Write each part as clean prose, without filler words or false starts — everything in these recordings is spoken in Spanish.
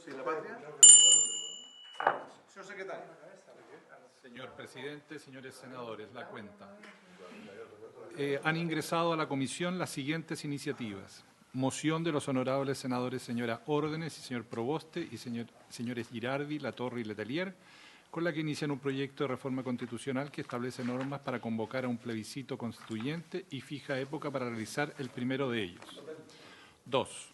Sí, la patria. Señor secretario. Señor presidente, señores senadores, la cuenta. Han ingresado a la comisión las siguientes iniciativas. Moción de los honorables senadores señora Órdenes y señor Proboste y señores Girardi, Latorre y Letelier, con la que inician un proyecto de reforma constitucional que establece normas para convocar a un plebiscito constituyente y fija época para realizar el primero de ellos. 2.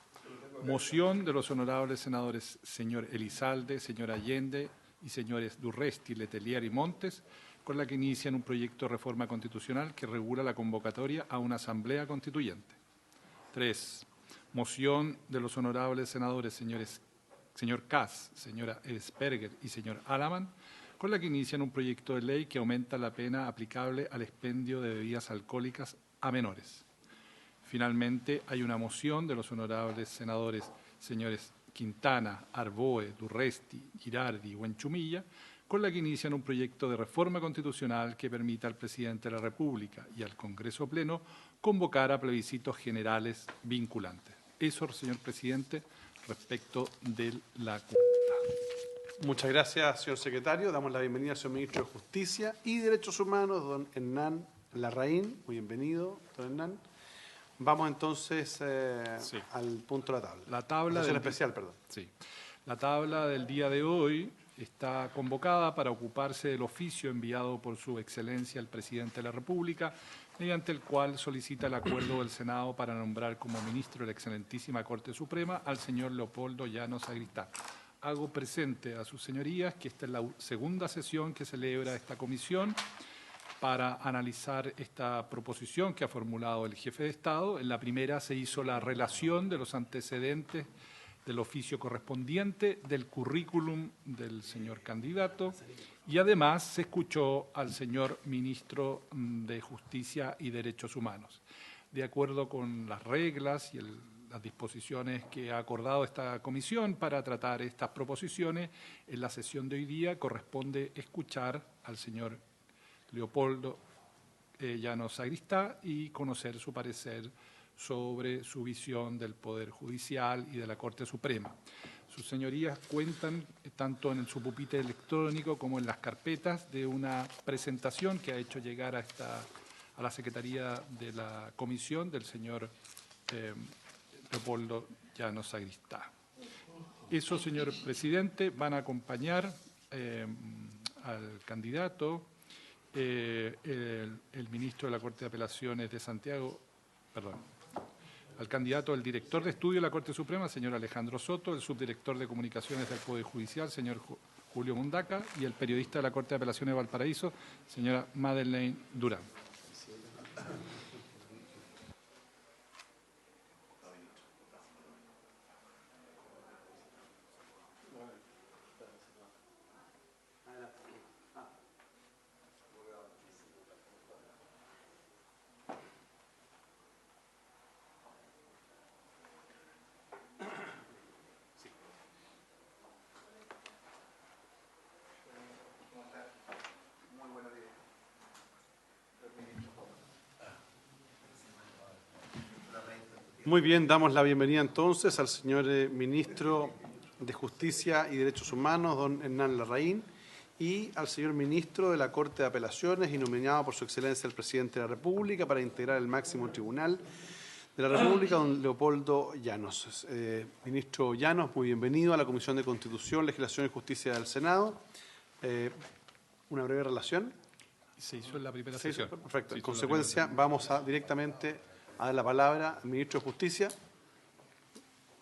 Moción de los honorables senadores señor Elizalde, señor Allende y señores Durresti, Letelier y Montes, con la que inician un proyecto de reforma constitucional que regula la convocatoria a una asamblea constituyente. 3. Moción de los honorables senadores señor Kass, señora Esberger y señor Alaman, con la que inician un proyecto de ley que aumenta la pena aplicable al expendio de bebidas alcohólicas a menores. Finalmente, hay una moción de los honorables senadores señores Quintana, Arboe, Durresti, Girardi y Buenchumilla, con la que inician un proyecto de reforma constitucional que permita al presidente de la República y al Congreso Pleno convocar a plebiscitos generales vinculantes. Eso, señor presidente, respecto de la cuenta. Muchas gracias, señor secretario. Damos la bienvenida al señor ministro de Justicia y Derechos Humanos, don Hernán Larraín. Muy bienvenido, don Hernán. Vamos entonces al punto de la tabla. La tabla del especial, perdón. Sí. La tabla del día de hoy está convocada para ocuparse del oficio enviado por su excelencia el presidente de la República, mediante el cual solicita el acuerdo del Senado para nombrar como ministro de la excelentísima Corte Suprema al señor Leopoldo Llanos Agristá. Hago presente a sus señorías que esta es la segunda sesión que celebra esta comisión para analizar esta proposición que ha formulado el jefe de Estado. En la primera se hizo la relación de los antecedentes del oficio correspondiente, del currículum del señor candidato y además se escuchó al señor ministro de Justicia y Derechos Humanos. De acuerdo con las reglas y las disposiciones que ha acordado esta comisión para tratar estas proposiciones, en la sesión de hoy día corresponde escuchar al señor Leopoldo Llanos Agristá y conocer su parecer sobre su visión del Poder Judicial y de la Corte Suprema. Sus señorías cuentan, tanto en su pupitre electrónico como en las carpetas, de una presentación que ha hecho llegar a la Secretaría de la Comisión del señor Leopoldo Llanos Agristá. Eso, señor presidente, van a acompañar al candidato el ministro de la Corte de Apelaciones de Santiago, al candidato del director de estudio de la Corte Suprema, señor Alejandro Soto, el subdirector de comunicaciones del Poder Judicial, señor Julio Mundaca, y el periodista de la Corte de Apelaciones de Valparaíso, señora Madeleine Durán. Muy bien, damos la bienvenida entonces al señor ministro de Justicia y Derechos Humanos, don Hernán Larraín, y al señor ministro de la Corte de Apelaciones y nominado por su excelencia el presidente de la República para integrar el máximo tribunal de la República, don Leopoldo Llanos. Ministro Llanos, muy bienvenido a la Comisión de Constitución, Legislación y Justicia del Senado. Una breve relación. Se hizo en la primera sesión. Perfecto. En consecuencia, vamos directamente a dar la palabra al ministro de Justicia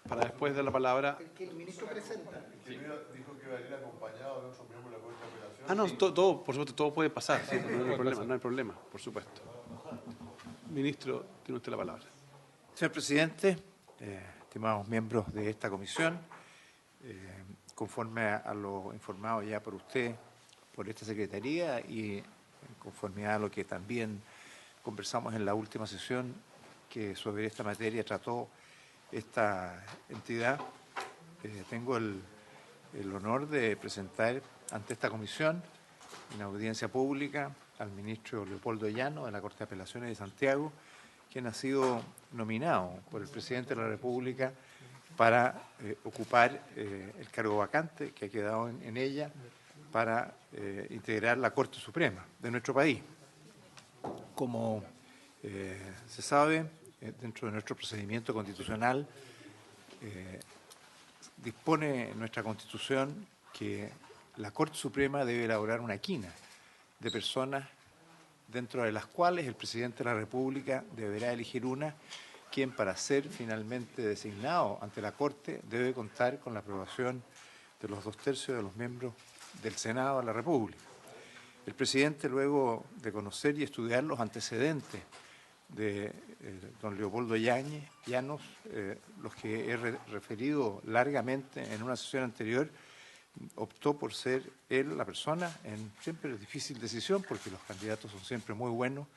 para después dar la palabra. Que el ministro presenta. Primero dijo que iba a ir acompañado de otro miembro de la Corte de Apelaciones. Ah, no, todo, por supuesto, todo puede pasar. Sí, no hay problema, por supuesto. Ministro, tiene usted la palabra. Señor presidente, estimados miembros de esta comisión, conforme a lo informado ya por usted, por esta secretaría y en conformidad a lo que también conversamos en la última sesión que sobre esta materia trató esta entidad, tengo el honor de presentar ante esta comisión en audiencia pública al ministro Leopoldo Llanos de la Corte de Apelaciones de Santiago, quien ha sido nominado por el presidente de la República para ocupar el cargo vacante que ha quedado en ella para integrar la Corte Suprema de nuestro país. Como se sabe, dentro de nuestro procedimiento constitucional, dispone nuestra Constitución que la Corte Suprema debe elaborar una quina de personas dentro de las cuales el presidente de la República deberá elegir una, quien para ser finalmente designado ante la Corte debe contar con la aprobación de los 2/3 de los miembros del Senado de la República. El presidente, luego de conocer y estudiar los antecedentes de don Leopoldo Llanos, los que he referido largamente en una sesión anterior, optó por ser él la persona, siempre es difícil decisión porque los candidatos son siempre muy buenos,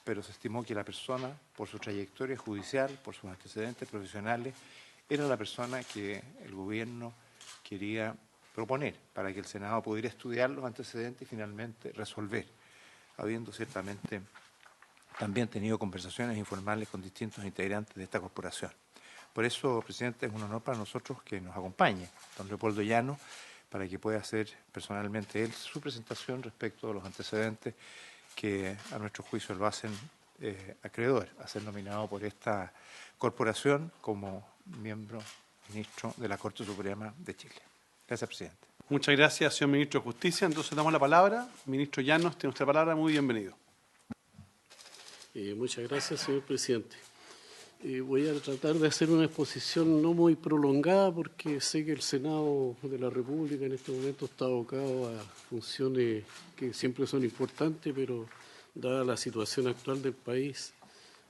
pero se estimó que la persona, por su trayectoria judicial, por sus antecedentes profesionales, era la persona que el gobierno quería proponer para que el Senado pudiera estudiar los antecedentes y finalmente resolver, habiendo ciertamente también tenido conversaciones informales con distintos integrantes de esta corporación. Por eso, presidente, es un honor para nosotros que nos acompañe don Leopoldo Llanos para que pueda hacer personalmente él su presentación respecto de los antecedentes que a nuestro juicio lo hacen acreedor a ser nominado por esta corporación como miembro ministro de la Corte Suprema de Chile. Gracias, presidente. Muchas gracias, señor ministro de Justicia. Entonces damos la palabra. Ministro Llanos, tiene usted la palabra. Muy bienvenido. Muchas gracias, señor presidente. Voy a tratar de hacer una exposición no muy prolongada porque sé que el Senado de la República en este momento está abocado a funciones que siempre son importantes, pero dada la situación actual del país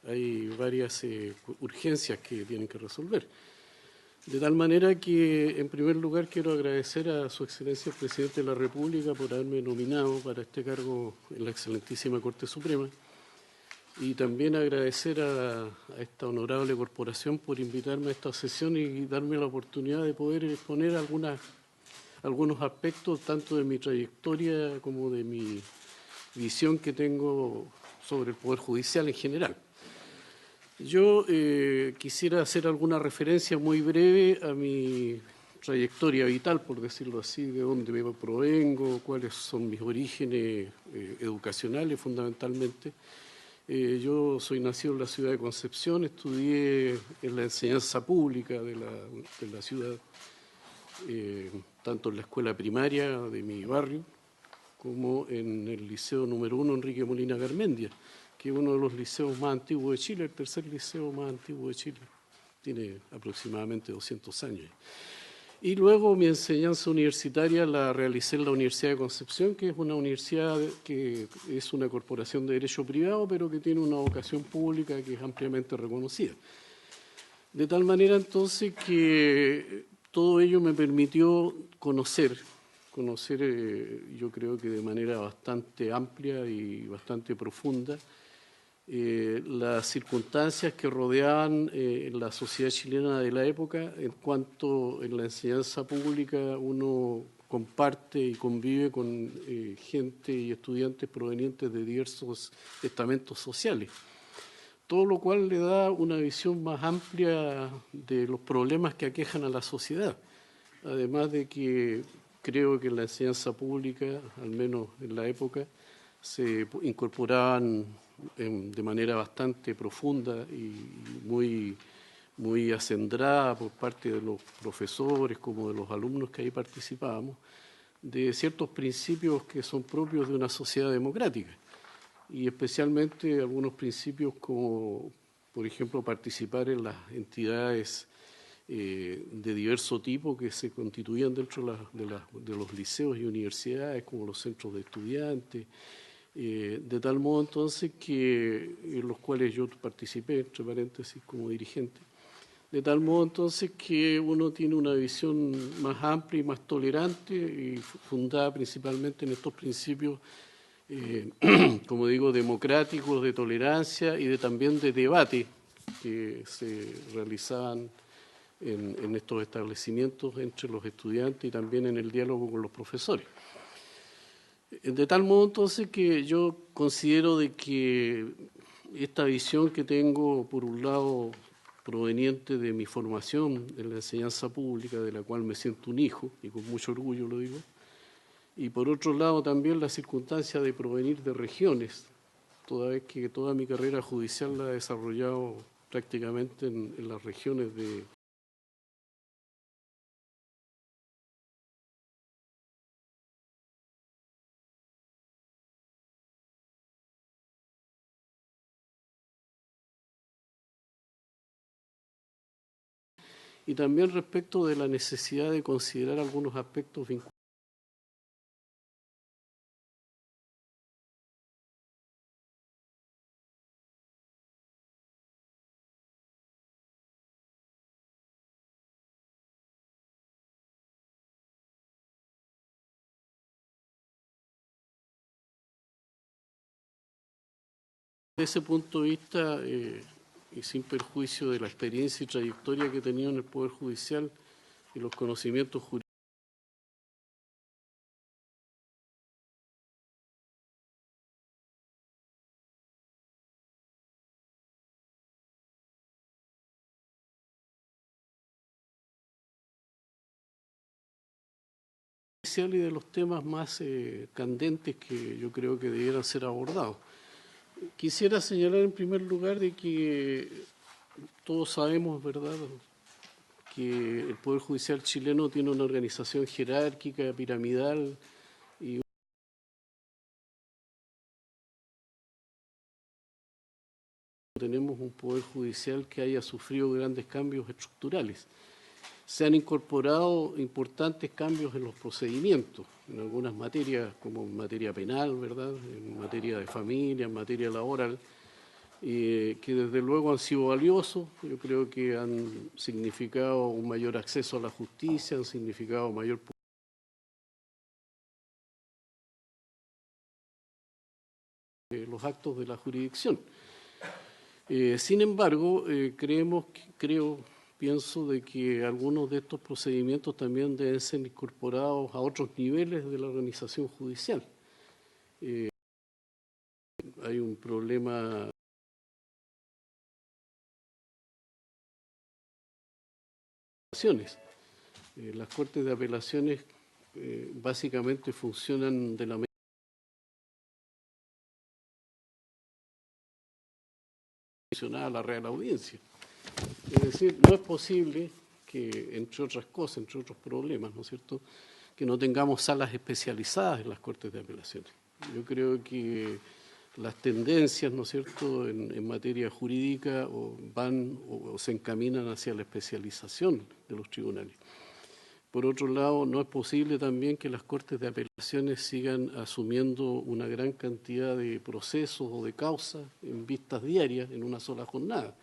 hay varias urgencias que tienen que resolver. De tal manera que, en primer lugar, quiero agradecer a Su Excelencia el Presidente de la República por haberme nominado para este cargo en la excelentísima Corte Suprema. Y también agradecer a esta honorable corporación por invitarme a esta sesión y darme la oportunidad de poder exponer algunos aspectos tanto de mi trayectoria como de mi visión que tengo sobre el Poder Judicial en general. Yo quisiera hacer alguna referencia muy breve a mi trayectoria vital, por decirlo así, de dónde me provengo, cuáles son mis orígenes educacionales fundamentalmente. Yo soy nacido en la ciudad de Concepción, estudié en la enseñanza pública de la ciudad, tanto en la escuela primaria de mi barrio como en el liceo número 1 Enrique Molina Garmendia, que es uno de los liceos más antiguos de Chile, el tercer liceo más antiguo de Chile, tiene aproximadamente 200 años. Y luego mi enseñanza universitaria la realicé en la Universidad de Concepción, que es una universidad que es una corporación de derecho privado, pero que tiene una vocación pública que es ampliamente reconocida. De tal manera entonces que todo ello me permitió conocer, yo creo que de manera bastante amplia y bastante profunda, las circunstancias que rodeaban la sociedad chilena de la época, en cuanto en la enseñanza pública uno comparte y convive con gente y estudiantes provenientes de diversos estamentos sociales, todo lo cual le da una visión más amplia de los problemas que aquejan a la sociedad, además de que creo que en la enseñanza pública, al menos en la época, se incorporaban de manera bastante profunda y muy acendrada por parte de los profesores como de los alumnos que ahí participábamos, de ciertos principios que son propios de una sociedad democrática y especialmente algunos principios como, por ejemplo, participar en las entidades de diverso tipo que se constituían dentro de los liceos y universidades, como los centros de estudiantes, de tal modo entonces que en los cuales yo participé, entre paréntesis, como dirigente, de tal modo entonces que uno tiene una visión más amplia y más tolerante y fundada principalmente en estos principios, como digo, democráticos, de tolerancia y también de debate que se realizaban en estos establecimientos entre los estudiantes y también en el diálogo con los profesores. De tal modo entonces que yo considero de que esta visión que tengo, por un lado, proveniente de mi formación en la enseñanza pública, de la cual me siento un hijo, y con mucho orgullo lo digo, y por otro lado también la circunstancia de provenir de regiones, toda vez que toda mi carrera judicial la he desarrollado prácticamente en las regiones de y también respecto de la necesidad de considerar algunos aspectos vinculados. Desde ese punto de vista, y sin perjuicio de la experiencia y trayectoria que he tenido en el Poder Judicial y los conocimientos jurídicos, y de los temas más candentes que yo creo que debieran ser abordados. Quisiera señalar en primer lugar de que todos sabemos, ¿verdad?, que el Poder Judicial chileno tiene una organización jerárquica, piramidal, y tenemos un Poder Judicial que haya sufrido grandes cambios estructurales. Se han incorporado importantes cambios en los procedimientos, en algunas materias, como en materia penal, ¿verdad?, en materia de familia, en materia laboral, que desde luego han sido valiosos. Yo creo que han significado un mayor acceso a la justicia, han significado mayor los actos de la jurisdicción. Sin embargo, pienso de que algunos de estos procedimientos también deben ser incorporados a otros niveles de la organización judicial. Hay un problema las cortes de apelaciones básicamente funcionan de la manera a la Real Audiencia. Es decir, no es posible que, entre otras cosas, entre otros problemas, ¿no es cierto?, que no tengamos salas especializadas en las Cortes de Apelaciones. Yo creo que las tendencias, ¿no es cierto?, en materia jurídica van o se encaminan hacia la especialización de los tribunales. Por otro lado, no es posible también que las Cortes de Apelaciones sigan asumiendo una gran cantidad de procesos o de causas en vistas diarias en una sola jornada,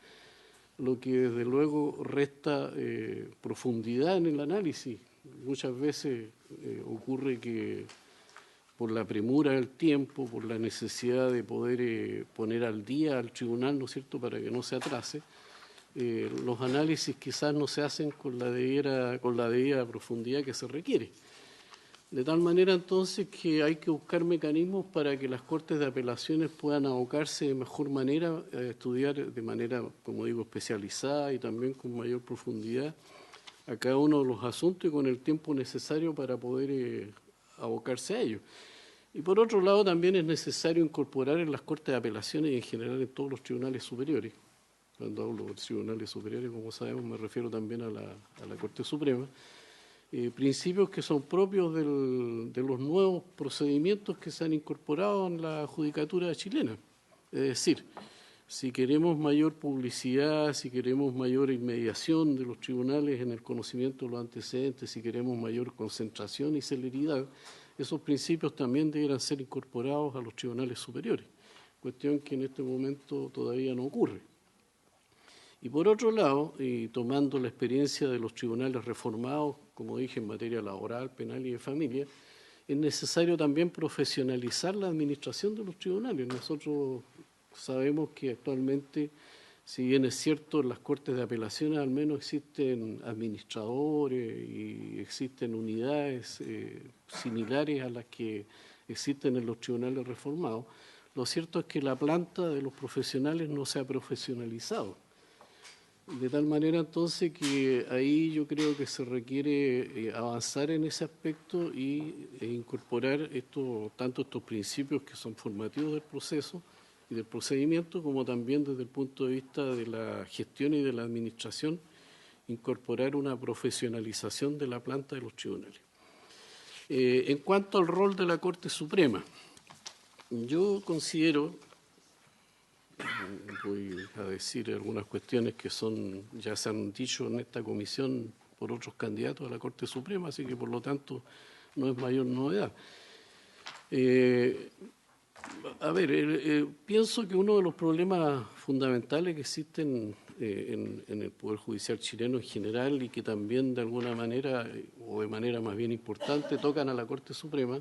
lo que desde luego resta profundidad en el análisis. Muchas veces ocurre que por la premura del tiempo, por la necesidad de poder poner al día al tribunal, ¿no es cierto?, para que no se atrase, los análisis quizás no se hacen con la debida profundidad que se requiere. De tal manera entonces que hay que buscar mecanismos para que las Cortes de Apelaciones puedan abocarse de mejor manera a estudiar de manera, como digo, especializada y también con mayor profundidad a cada uno de los asuntos y con el tiempo necesario para poder abocarse a ellos. Y por otro lado también es necesario incorporar en las Cortes de Apelaciones y en general en todos los tribunales superiores. Cuando hablo de tribunales superiores, como sabemos, me refiero también a la Corte Suprema, principios que son propios de los nuevos procedimientos que se han incorporado en la judicatura chilena. Es decir, si queremos mayor publicidad, si queremos mayor inmediación de los tribunales en el conocimiento de los antecedentes, si queremos mayor concentración y celeridad, esos principios también deberán ser incorporados a los tribunales superiores, cuestión que en este momento todavía no ocurre. Y por otro lado, tomando la experiencia de los tribunales reformados, como dije, en materia laboral, penal y de familia, es necesario también profesionalizar la administración de los tribunales. Nosotros sabemos que actualmente, si bien es cierto, en las Cortes de Apelaciones al menos existen administradores y existen unidades similares a las que existen en los tribunales reformados, lo cierto es que la planta de los profesionales no se ha profesionalizado. De tal manera entonces que ahí yo creo que se requiere avanzar en ese aspecto e incorporar tanto estos principios que son formativos del proceso y del procedimiento, como también desde el punto de vista de la gestión y de la administración, incorporar una profesionalización de la planta de los tribunales. En cuanto al rol de la Corte Suprema, yo considero, voy a decir algunas cuestiones que ya se han dicho en esta comisión por otros candidatos a la Corte Suprema, así que por lo tanto no es mayor novedad. Pienso que uno de los problemas fundamentales que existen en el Poder Judicial chileno en general y que también de alguna manera, o de manera más bien importante, tocan a la Corte Suprema,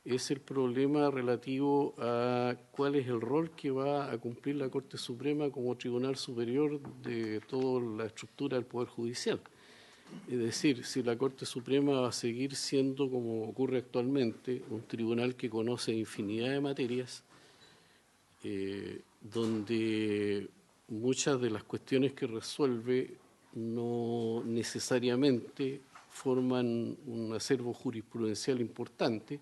es el problema relativo a cuál es el rol que va a cumplir la Corte Suprema como tribunal superior de toda la estructura del Poder Judicial. Es decir, si la Corte Suprema va a seguir siendo, como ocurre actualmente, un tribunal que conoce infinidad de materias, donde muchas de las cuestiones que resuelve no necesariamente forman un acervo jurisprudencial importante,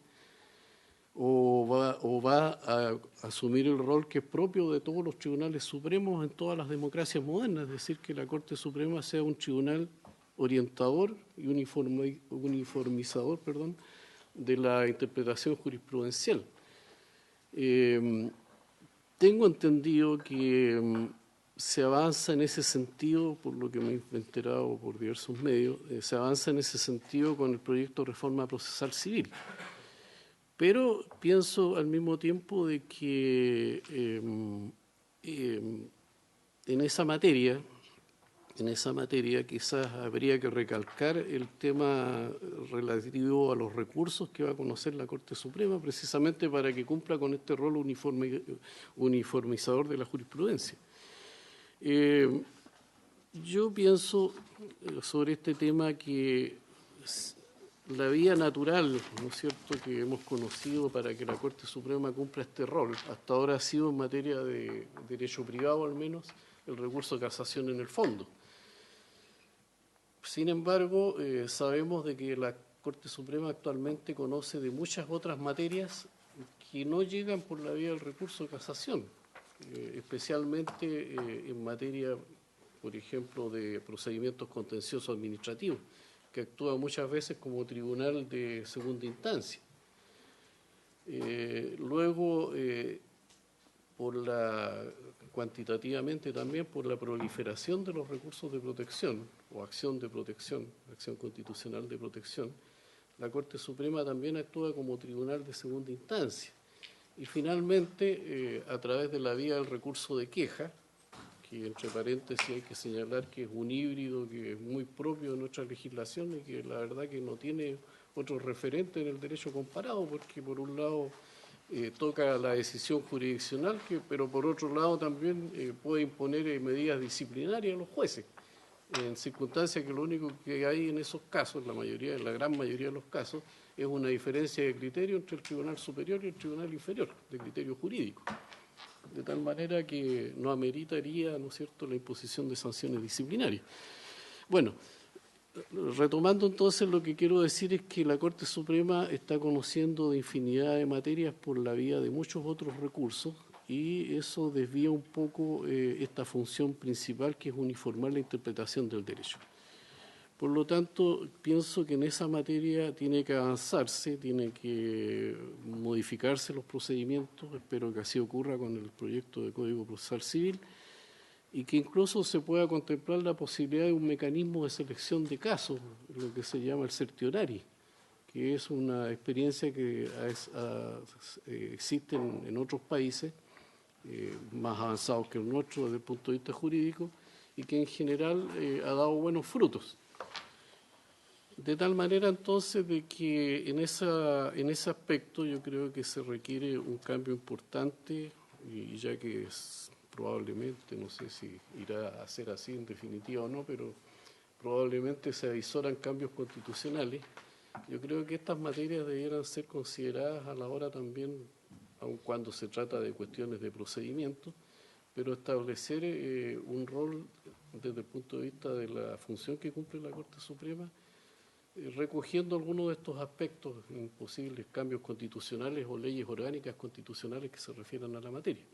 o va a asumir el rol que es propio de todos los tribunales supremos en todas las democracias modernas, es decir, que la Corte Suprema sea un tribunal orientador y uniformizador de la interpretación jurisprudencial. Tengo entendido que se avanza en ese sentido, por lo que me he enterado por diversos medios, se avanza en ese sentido con el proyecto de reforma procesal civil. Pero pienso al mismo tiempo de que en esa materia quizás habría que recalcar el tema relativo a los recursos que va a conocer la Corte Suprema, precisamente para que cumpla con este rol uniformizador de la jurisprudencia. Yo pienso sobre este tema que la vía natural, ¿no es cierto?, que hemos conocido para que la Corte Suprema cumpla este rol, hasta ahora ha sido en materia de derecho privado al menos, el recurso de casación en el fondo. Sin embargo, sabemos de que la Corte Suprema actualmente conoce de muchas otras materias que no llegan por la vía del recurso de casación, especialmente en materia, por ejemplo, de procedimientos contenciosos administrativos, que actúa muchas veces como tribunal de segunda instancia. Luego, cuantitativamente también por la proliferación de los recursos de protección o acción de protección, acción constitucional de protección, la Corte Suprema también actúa como tribunal de segunda instancia. Y finalmente, a través de la vía del recurso de queja, que entre paréntesis hay que señalar que es un híbrido que es muy propio de nuestra legislación y que la verdad que no tiene otro referente en el derecho comparado, porque por un lado toca la decisión jurisdiccional, pero por otro lado también puede imponer medidas disciplinarias a los jueces, en circunstancias que lo único que hay en esos casos, en la gran mayoría de los casos, es una diferencia de criterio entre el Tribunal Superior y el Tribunal Inferior, de criterio jurídico. De tal manera que no ameritaría, ¿no es cierto?, la imposición de sanciones disciplinarias. Bueno, retomando entonces, lo que quiero decir es que la Corte Suprema está conociendo de infinidad de materias por la vía de muchos otros recursos y eso desvía un poco esta función principal, que es uniformar la interpretación del derecho. Por lo tanto, pienso que en esa materia tiene que avanzarse, tiene que modificarse los procedimientos, espero que así ocurra con el proyecto de Código Procesal Civil, y que incluso se pueda contemplar la posibilidad de un mecanismo de selección de casos, lo que se llama el certiorari, que es una experiencia que existe en otros países más avanzados que el nuestro desde el punto de vista jurídico, y que en general ha dado buenos frutos. De tal manera entonces de que en ese aspecto yo creo que se requiere un cambio importante, y ya que probablemente, no sé si irá a ser así en definitiva o no, pero probablemente se avisoran cambios constitucionales. Yo creo que estas materias debieran ser consideradas a la hora también, aun cuando se trata de cuestiones de procedimiento, pero establecer un rol desde el punto de vista de la función que cumple la Corte Suprema, recogiendo algunos de estos aspectos en posibles cambios constitucionales o leyes orgánicas constitucionales que se refieran a la materia.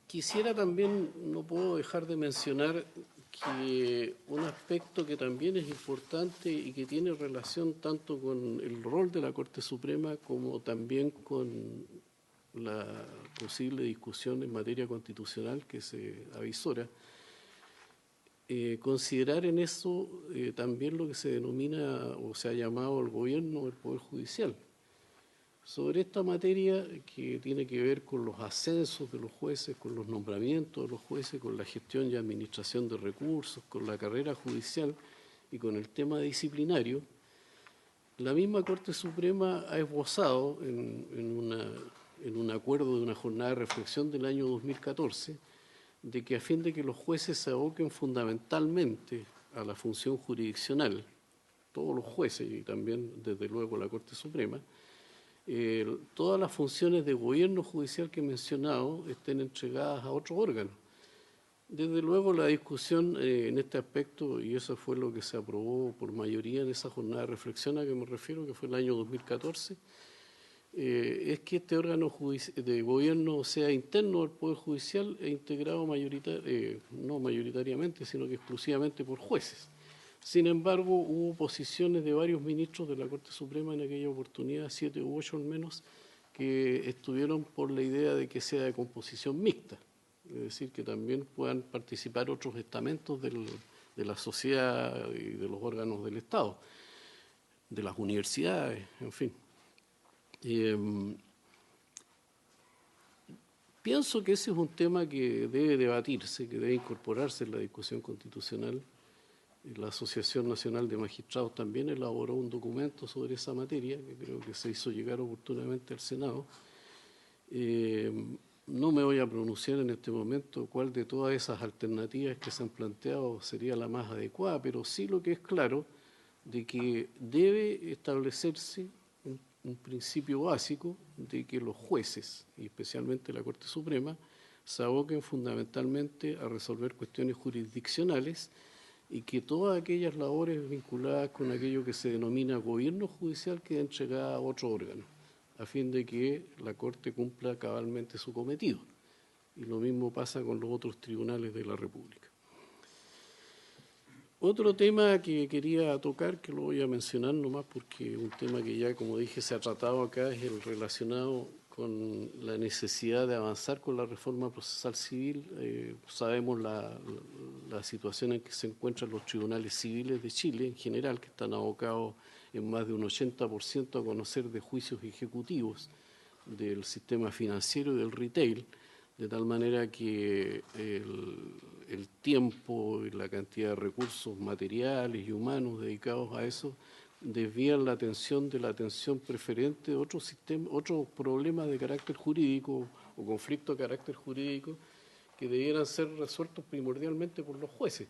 Quisiera también, no puedo dejar de mencionar que un aspecto que también es importante y que tiene relación tanto con el rol de la Corte Suprema como también con la posible discusión en materia constitucional que se avisora, considerar en eso también lo que se denomina o se ha llamado el gobierno del Poder Judicial. Sobre esta materia que tiene que ver con los ascensos de los jueces, con los nombramientos de los jueces, con la gestión y administración de recursos, con la carrera judicial y con el tema disciplinario, la misma Corte Suprema ha esbozado en un acuerdo de una jornada de reflexión del año 2014 de que a fin de que los jueces se aboquen fundamentalmente a la función jurisdiccional, todos los jueces y también desde luego la Corte Suprema, todas las funciones de gobierno judicial que he mencionado estén entregadas a otro órgano. Desde luego la discusión en este aspecto, y eso fue lo que se aprobó por mayoría en esa jornada de reflexión a que me refiero, que fue el año 2014, es que este órgano de gobierno sea interno del Poder Judicial e integrado no mayoritariamente, sino que exclusivamente por jueces. Sin embargo, hubo posiciones de varios ministros de la Corte Suprema en aquella oportunidad, 7 u 8 al menos, que estuvieron por la idea de que sea de composición mixta, es decir, que también puedan participar otros estamentos de la sociedad y de los órganos del Estado, de las universidades, en fin. Pienso que ese es un tema que debe debatirse, que debe incorporarse en la discusión constitucional. La Asociación Nacional de Magistrados también elaboró un documento sobre esa materia, que creo que se hizo llegar oportunamente al Senado. No me voy a pronunciar en este momento cuál de todas esas alternativas que se han planteado sería la más adecuada, pero sí lo que es claro de que debe establecerse un principio básico de que los jueces, y especialmente la Corte Suprema, se aboquen fundamentalmente a resolver cuestiones jurisdiccionales y que todas aquellas labores vinculadas con aquello que se denomina gobierno judicial queden entregadas a otro órgano, a fin de que la Corte cumpla cabalmente su cometido. Y lo mismo pasa con los otros tribunales de la República. Otro tema que quería tocar, que lo voy a mencionar nomás porque un tema que ya, como dije, se ha tratado acá, es el relacionado con la necesidad de avanzar con la reforma procesal civil. Sabemos la situación en que se encuentran los tribunales civiles de Chile en general, que están abocados en más de un 80% a conocer de juicios ejecutivos del sistema financiero y del retail, de tal manera que el tiempo y la cantidad de recursos materiales y humanos dedicados a eso desvían la atención de la atención preferente de otros problemas de carácter jurídico o conflictos de carácter jurídico que debieran ser resueltos primordialmente por los jueces,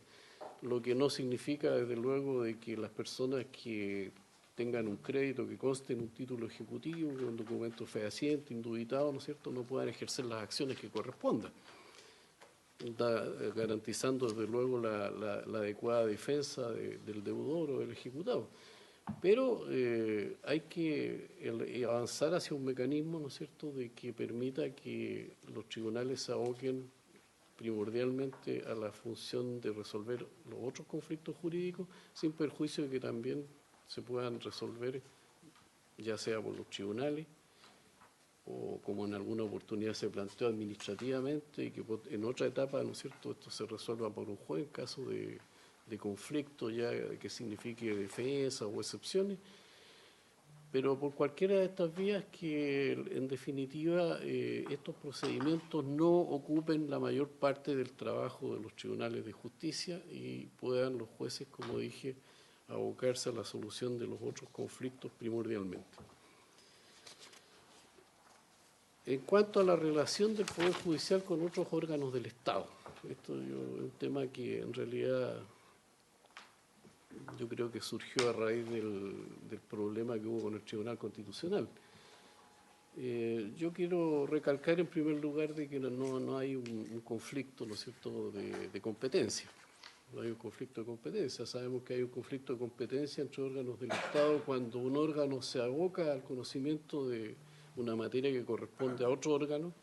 lo que no significa desde luego de que las personas que tengan un crédito que conste en un título ejecutivo, un documento fehaciente, indubitado, ¿no es cierto?, no puedan ejercer las acciones que correspondan, garantizando desde luego la adecuada defensa del deudor o del ejecutado. Pero hay que avanzar hacia un mecanismo, ¿no es cierto?, de que permita que los tribunales se aboquen primordialmente a la función de resolver los otros conflictos jurídicos, sin perjuicio de que también se puedan resolver, ya sea por los tribunales o como en alguna oportunidad se planteó administrativamente, y que en otra etapa, ¿no es cierto?, esto se resuelva por un juez en caso de conflicto ya que signifique defensa o excepciones, pero por cualquiera de estas vías que en definitiva estos procedimientos no ocupen la mayor parte del trabajo de los tribunales de justicia y puedan los jueces, como dije, abocarse a la solución de los otros conflictos primordialmente. En cuanto a la relación del Poder Judicial con otros órganos del Estado, esto es un tema que en realidad yo creo que surgió a raíz del problema que hubo con el Tribunal Constitucional. Yo quiero recalcar en primer lugar de que no hay un conflicto, ¿no es cierto?, de competencia. No hay un conflicto de competencia. Sabemos que hay un conflicto de competencia entre órganos del Estado cuando un órgano se aboca al conocimiento de una materia que corresponde a otro órgano,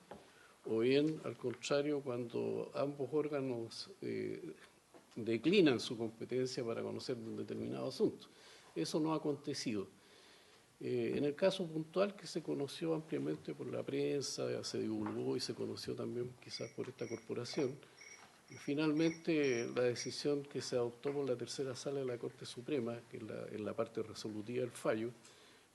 o bien, al contrario, cuando ambos órganos declinan su competencia para conocer un determinado asunto. Eso no ha acontecido. En el caso puntual que se conoció ampliamente por la prensa, se divulgó y se conoció también quizás por esta corporación, y finalmente la decisión que se adoptó por la tercera sala de la Corte Suprema, que es la parte resolutiva del fallo,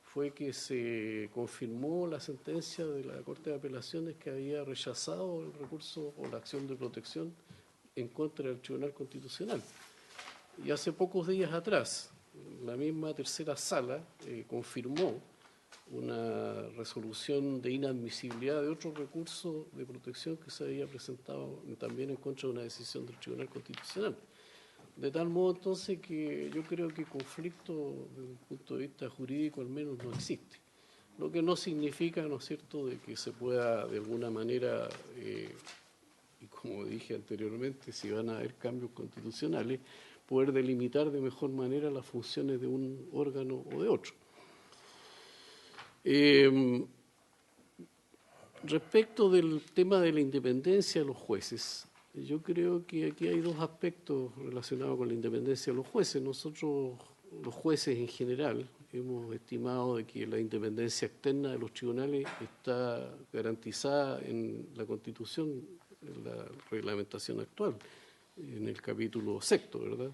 fue que se confirmó la sentencia de la Corte de Apelaciones que había rechazado el recurso o la acción de protección en contra del Tribunal Constitucional. Y hace pocos días atrás, la misma tercera sala confirmó una resolución de inadmisibilidad de otro recurso de protección que se había presentado también en contra de una decisión del Tribunal Constitucional. De tal modo entonces que yo creo que conflicto desde un punto de vista jurídico al menos no existe. Lo que no significa, ¿no es cierto?, de que se pueda de alguna manera, y como dije anteriormente, si van a haber cambios constitucionales, poder delimitar de mejor manera las funciones de un órgano o de otro. Respecto del tema de la independencia de los jueces, yo creo que aquí hay dos aspectos relacionados con la independencia de los jueces. Nosotros, los jueces en general, hemos estimado de que la independencia externa de los tribunales está garantizada en la Constitución, en la reglamentación actual, en el capítulo 6º, ¿verdad?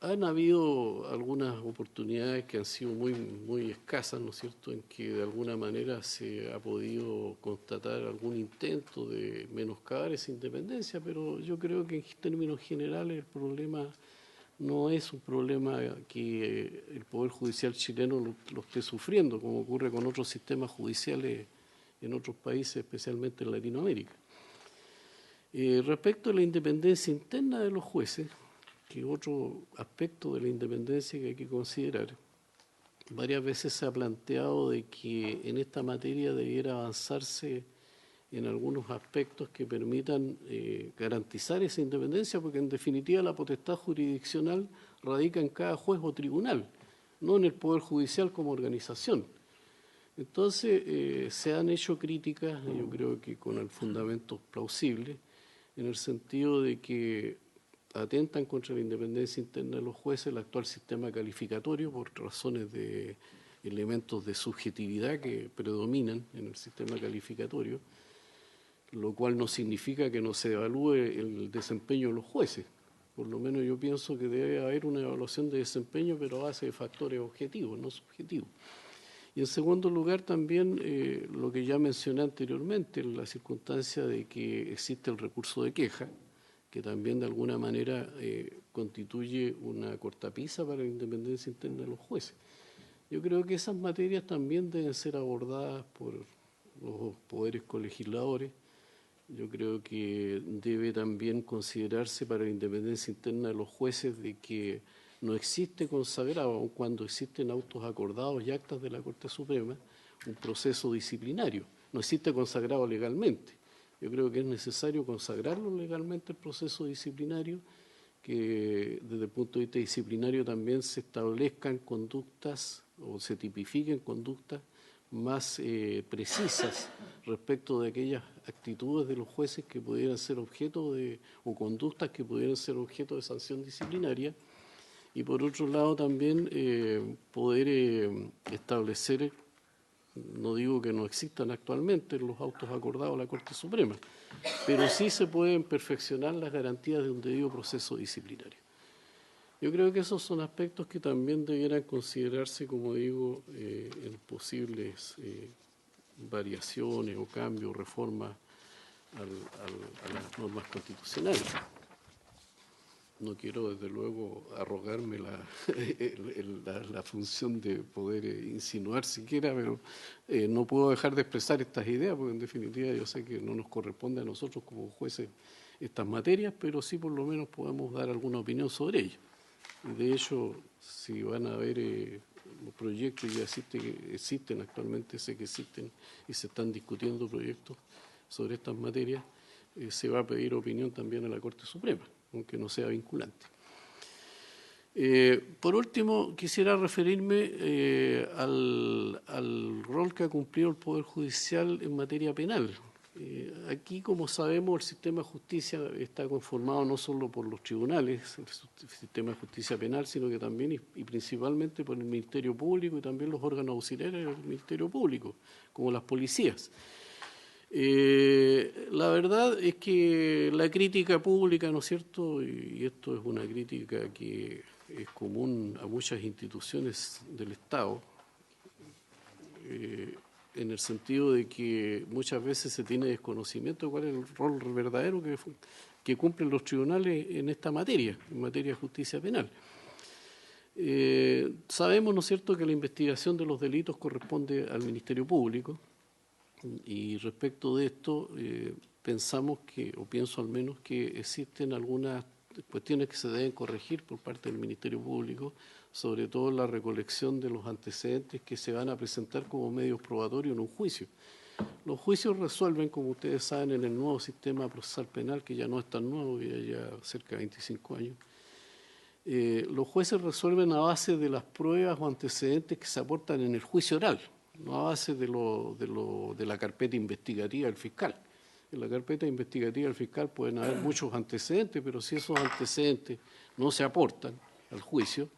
Han habido algunas oportunidades que han sido muy escasas, ¿no es cierto?, en que de alguna manera se ha podido constatar algún intento de menoscabar esa independencia, pero yo creo que en términos generales el problema no es un problema que el Poder Judicial chileno lo esté sufriendo, como ocurre con otros sistemas judiciales en otros países, especialmente en Latinoamérica. Respecto a la independencia interna de los jueces, que otro aspecto de la independencia que hay que considerar, varias veces se ha planteado de que en esta materia debiera avanzarse en algunos aspectos que permitan garantizar esa independencia, porque en definitiva la potestad jurisdiccional radica en cada juez o tribunal, no en el Poder Judicial como organización. Entonces se han hecho críticas, yo creo que con el fundamento plausible, en el sentido de que atentan contra la independencia interna de los jueces el actual sistema calificatorio por razones de elementos de subjetividad que predominan en el sistema calificatorio, lo cual no significa que no se evalúe el desempeño de los jueces. Por lo menos yo pienso que debe haber una evaluación de desempeño, pero a base de factores objetivos, no subjetivos. Y en segundo lugar también lo que ya mencioné anteriormente, la circunstancia de que existe el recurso de queja, que también de alguna manera constituye una cortapisa para la independencia interna de los jueces. Yo creo que esas materias también deben ser abordadas por los poderes colegisladores. Yo creo que debe también considerarse para la independencia interna de los jueces de que no existe consagrado, aun cuando existen autos acordados y actas de la Corte Suprema, un proceso disciplinario. No existe consagrado legalmente. Yo creo que es necesario consagrarlo legalmente el proceso disciplinario, que desde el punto de vista disciplinario también se establezcan conductas o se tipifiquen conductas más precisas respecto de aquellas actitudes de los jueces que pudieran ser objeto de, o conductas que pudieran ser objeto de sanción disciplinaria, y por otro lado también poder establecer, no digo que no existan actualmente los autos acordados de la Corte Suprema, pero sí se pueden perfeccionar las garantías de un debido proceso disciplinario. Yo creo que esos son aspectos que también debieran considerarse, como digo, en posibles variaciones o cambios, reformas a las normas constitucionales. No quiero, desde luego, arrogarme la función de poder insinuar siquiera, pero no puedo dejar de expresar estas ideas, porque en definitiva yo sé que no nos corresponde a nosotros como jueces estas materias, pero sí por lo menos podemos dar alguna opinión sobre ellas. Y de hecho, si van a haber proyectos ya existen actualmente, sé que existen y se están discutiendo proyectos sobre estas materias, se va a pedir opinión también a la Corte Suprema, aunque no sea vinculante. Por último, quisiera referirme al rol que ha cumplido el Poder Judicial en materia penal. Aquí, como sabemos, el sistema de justicia está conformado no solo por los tribunales, el sistema de justicia penal, sino que también y principalmente por el Ministerio Público y también los órganos auxiliares del Ministerio Público, como las policías. La verdad es que la crítica pública, ¿no es cierto?, y esto es una crítica que es común a muchas instituciones del Estado, en el sentido de que muchas veces se tiene desconocimiento de cuál es el rol verdadero que cumplen los tribunales en esta materia, en materia de justicia penal. Sabemos, ¿no es cierto?, que la investigación de los delitos corresponde al Ministerio Público, y respecto de esto pensamos que, o pienso al menos, que existen algunas cuestiones que se deben corregir por parte del Ministerio Público, sobre todo la recolección de los antecedentes que se van a presentar como medios probatorios en un juicio. Los juicios resuelven, como ustedes saben, en el nuevo sistema procesal penal, que ya no es tan nuevo, ya cerca de 25 años. Los jueces resuelven a base de las pruebas o antecedentes que se aportan en el juicio oral, no a base de la carpeta investigativa del fiscal. En la carpeta investigativa del fiscal pueden haber muchos antecedentes, pero si esos antecedentes no se aportan al juicio,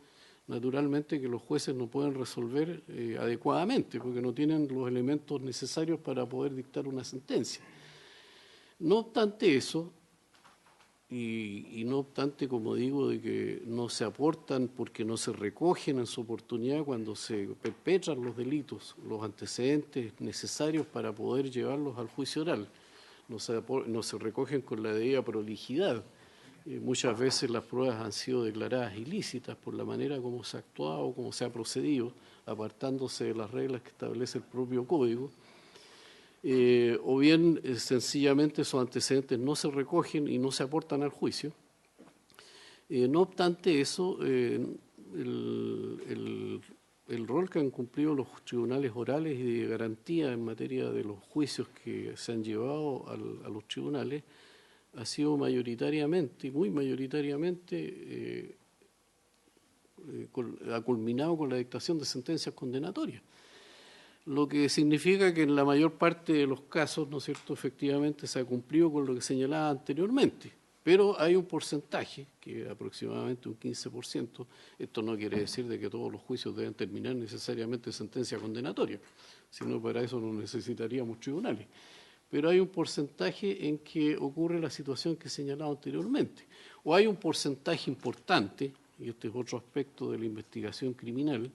naturalmente que los jueces no pueden resolver adecuadamente, porque no tienen los elementos necesarios para poder dictar una sentencia. No obstante eso, y no obstante, como digo, de que no se aportan porque no se recogen en su oportunidad cuando se perpetran los delitos, los antecedentes necesarios para poder llevarlos al juicio oral, no se recogen con la debida prolijidad. Muchas veces las pruebas han sido declaradas ilícitas por la manera como se ha actuado, como se ha procedido, apartándose de las reglas que establece el propio Código. O bien sencillamente esos antecedentes no se recogen y no se aportan al juicio. No obstante eso, el rol que han cumplido los tribunales orales y de garantía en materia de los juicios que se han llevado a los tribunales ha sido mayoritariamente, muy mayoritariamente, ha culminado con la dictación de sentencias condenatorias. Lo que significa que en la mayor parte de los casos, ¿no es cierto?, efectivamente se ha cumplido con lo que señalaba anteriormente, pero hay un porcentaje, que es aproximadamente un 15%, esto no quiere decir de que todos los juicios deben terminar necesariamente en sentencia condenatoria, sino para eso no necesitaríamos tribunales, pero hay un porcentaje en que ocurre la situación que señalaba anteriormente, o hay un porcentaje importante, y este es otro aspecto de la investigación criminal,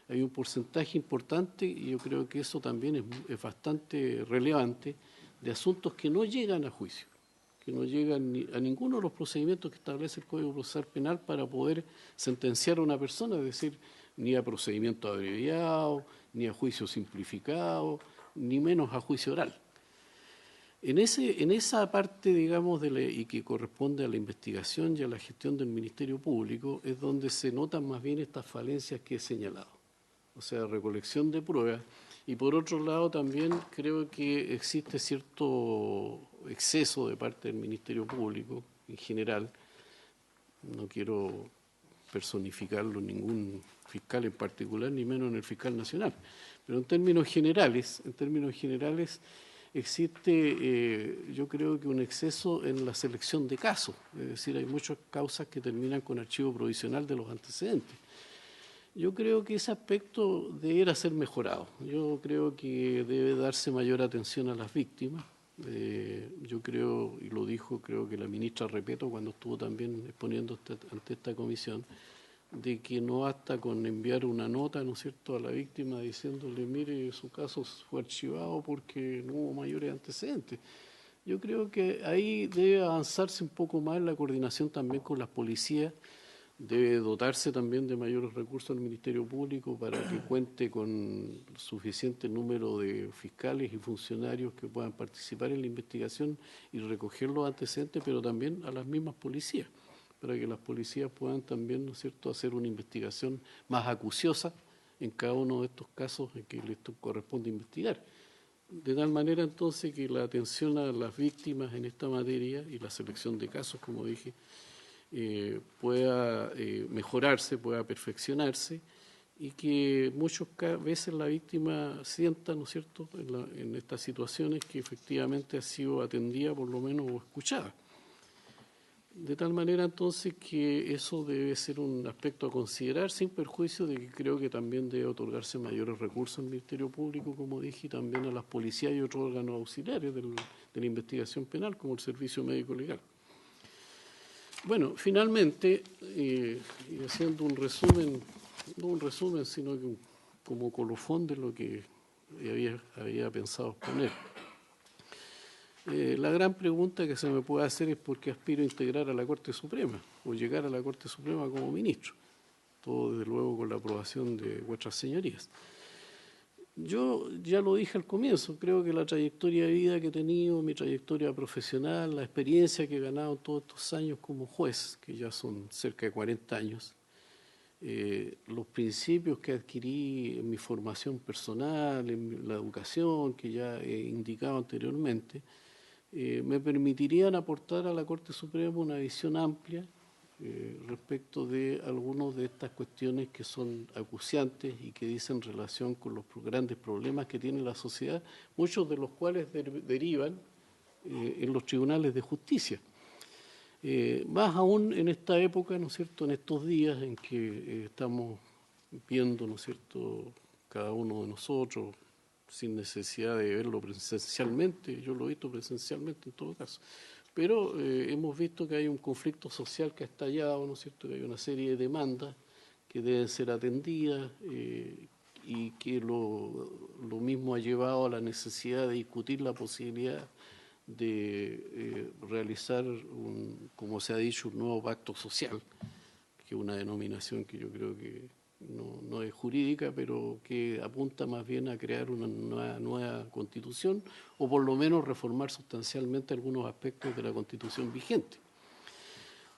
hay un porcentaje importante, y yo creo que eso también es bastante relevante, de asuntos que no llegan a juicio, que no llegan a ninguno de los procedimientos que establece el Código Procesal Penal para poder sentenciar a una persona, es decir, ni a procedimiento abreviado, ni a juicio simplificado, ni menos a juicio oral. En esa parte, digamos, y que corresponde a la investigación y a la gestión del Ministerio Público, es donde se notan más bien estas falencias que he señalado. O sea, recolección de pruebas, y por otro lado también creo que existe cierto exceso de parte del Ministerio Público en general, no quiero personificarlo en ningún fiscal en particular, ni menos en el fiscal nacional, pero en términos generales existe yo creo que un exceso en la selección de casos, es decir, hay muchas causas que terminan con archivo provisional de los antecedentes. Yo creo que ese aspecto deberá ser mejorado. Yo creo que debe darse mayor atención a las víctimas. Yo creo, y lo dijo creo que la ministra Repeto cuando estuvo también exponiendo ante esta comisión, de que no basta con enviar una nota, ¿no es cierto?, a la víctima diciéndole, mire, su caso fue archivado porque no hubo mayores antecedentes. Yo creo que ahí debe avanzarse un poco más la coordinación también con las policías. Debe dotarse también de mayores recursos al Ministerio Público para que cuente con suficiente número de fiscales y funcionarios que puedan participar en la investigación y recoger los antecedentes, pero también a las mismas policías, para que las policías puedan también, ¿no es cierto?, hacer una investigación más acuciosa en cada uno de estos casos en que les corresponde investigar. De tal manera entonces que la atención a las víctimas en esta materia y la selección de casos, como dije, pueda mejorarse, pueda perfeccionarse, y que muchas veces la víctima sienta, ¿no es cierto?, en estas situaciones que efectivamente ha sido atendida por lo menos o escuchada. De tal manera entonces que eso debe ser un aspecto a considerar, sin perjuicio de que creo que también debe otorgarse mayores recursos al Ministerio Público, como dije, y también a las policías y otros órganos auxiliares de la investigación penal, como el Servicio Médico Legal. Bueno, finalmente, y haciendo un resumen, no un resumen, sino que como colofón de lo que había pensado exponer. La gran pregunta que se me puede hacer es por qué aspiro a integrar a la Corte Suprema o llegar a la Corte Suprema como ministro, todo desde luego con la aprobación de vuestras señorías. Yo ya lo dije al comienzo, creo que la trayectoria de vida que he tenido, mi trayectoria profesional, la experiencia que he ganado todos estos años como juez, que ya son cerca de 40 años, los principios que adquirí en mi formación personal, en la educación que ya he indicado anteriormente, me permitirían aportar a la Corte Suprema una visión amplia respecto de algunas de estas cuestiones que son acuciantes y que dicen relación con los grandes problemas que tiene la sociedad, muchos de los cuales derivan en los tribunales de justicia. Más aún en esta época, ¿no es cierto?, en estos días en que estamos viendo, ¿no es cierto?, cada uno de nosotros, sin necesidad de verlo presencialmente, yo lo he visto presencialmente en todo caso, pero hemos visto que hay un conflicto social que ha estallado, ¿no es cierto?, que hay una serie de demandas que deben ser atendidas y que lo mismo ha llevado a la necesidad de discutir la posibilidad de realizar, como se ha dicho, un nuevo pacto social, que es una denominación que yo creo que no es jurídica, pero que apunta más bien a crear una nueva constitución o por lo menos reformar sustancialmente algunos aspectos de la constitución vigente.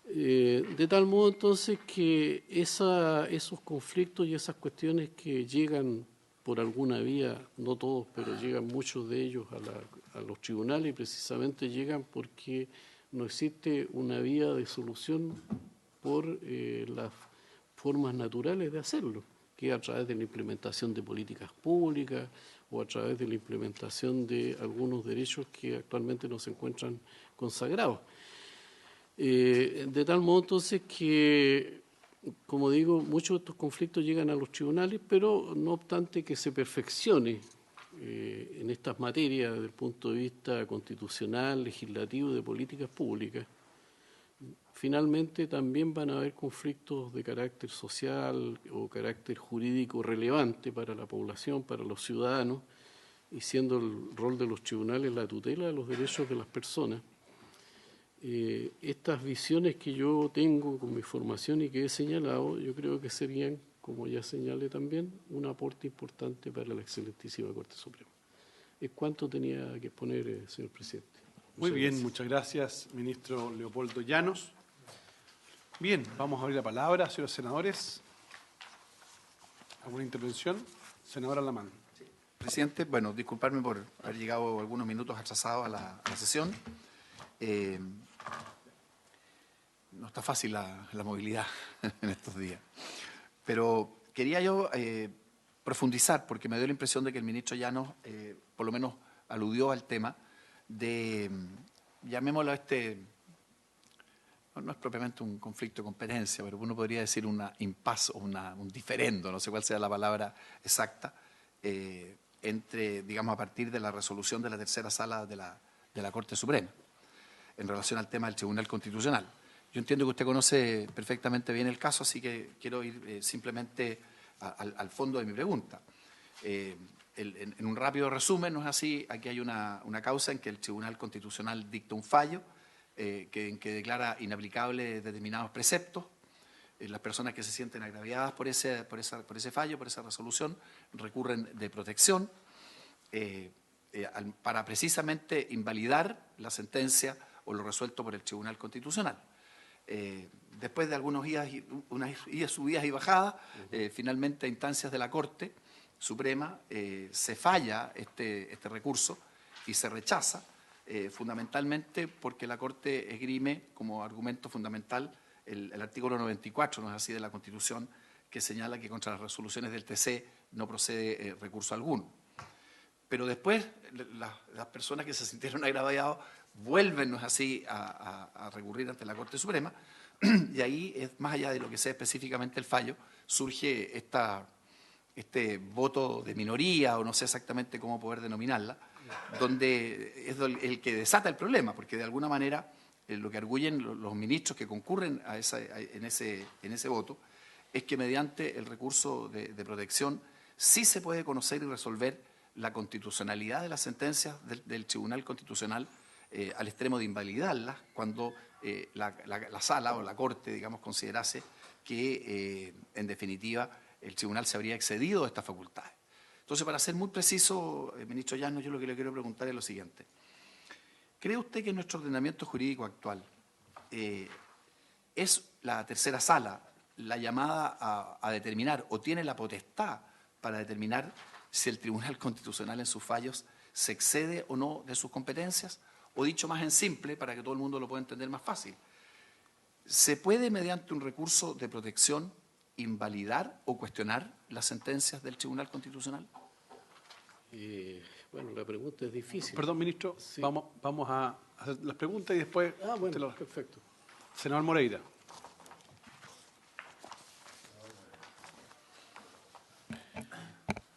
De tal modo entonces que esos conflictos y esas cuestiones que llegan por alguna vía, no todos, pero llegan muchos de ellos a los tribunales y precisamente llegan porque no existe una vía de solución por las formas naturales de hacerlo, que es a través de la implementación de políticas públicas o a través de la implementación de algunos derechos que actualmente no se encuentran consagrados. De tal modo entonces que, como digo, muchos de estos conflictos llegan a los tribunales, pero no obstante que se perfeccione en estas materias desde el punto de vista constitucional, legislativo, de políticas públicas, finalmente también van a haber conflictos de carácter social o carácter jurídico relevante para la población, para los ciudadanos, y siendo el rol de los tribunales la tutela de los derechos de las personas. Estas visiones que yo tengo con mi formación y que he señalado, yo creo que serían, como ya señalé también, un aporte importante para la excelentísima Corte Suprema. Es cuanto tenía que exponer, señor presidente. Muy bien, muchas gracias, ministro Leopoldo Llanos. Bien, vamos a abrir la palabra, señores senadores. ¿Alguna intervención? Senadora Lamán. Sí. Presidente, bueno, disculparme por haber llegado algunos minutos atrasados a la sesión. No está fácil la movilidad en estos días. Pero quería yo profundizar, porque me dio la impresión de que el ministro Llanos, por lo menos, aludió al tema de, llamémoslo no es propiamente un conflicto de competencia, pero uno podría decir una impasse o un diferendo, no sé cuál sea la palabra exacta, entre, digamos, a partir de la resolución de la tercera sala de la Corte Suprema, en relación al tema del Tribunal Constitucional. Yo entiendo que usted conoce perfectamente bien el caso, así que quiero ir simplemente al fondo de mi pregunta. En un rápido resumen, ¿no es así? Aquí hay una causa en que el Tribunal Constitucional dicta un fallo en que declara inaplicables determinados preceptos. Las personas que se sienten agraviadas por ese fallo, por esa resolución, recurren de protección para precisamente invalidar la sentencia o lo resuelto por el Tribunal Constitucional. después de algunos días, unas subidas y bajadas, finalmente a instancias de la Corte Suprema se falla este recurso y se rechaza, fundamentalmente porque la Corte esgrime como argumento fundamental el artículo 94, no es así, de la Constitución, que señala que contra las resoluciones del TC no procede recurso alguno. Pero después las personas que se sintieron agraviados vuelven, no es así, a recurrir ante la Corte Suprema, y ahí, más allá de lo que sea específicamente el fallo, surge este voto de minoría, o no sé exactamente cómo poder denominarla, donde es el que desata el problema, porque de alguna manera lo que arguyen los ministros que concurren en ese voto es que mediante el recurso de protección sí se puede conocer y resolver la constitucionalidad de las sentencias del Tribunal Constitucional, al extremo de invalidarlas cuando la sala o la Corte, digamos, considerase que, en definitiva, el Tribunal se habría excedido de estas facultades. Entonces, para ser muy preciso, ministro Llanos, yo lo que le quiero preguntar es lo siguiente. ¿Cree usted que nuestro ordenamiento jurídico actual es la tercera sala la llamada a determinar, o tiene la potestad para determinar si el Tribunal Constitucional en sus fallos se excede o no de sus competencias? O dicho más en simple, para que todo el mundo lo pueda entender más fácil, ¿se puede mediante un recurso de protección invalidar o cuestionar las sentencias del Tribunal Constitucional? Bueno, la pregunta es difícil. Perdón, ministro, Sí. vamos a hacer las preguntas y después... Bueno, perfecto. Senador Moreira.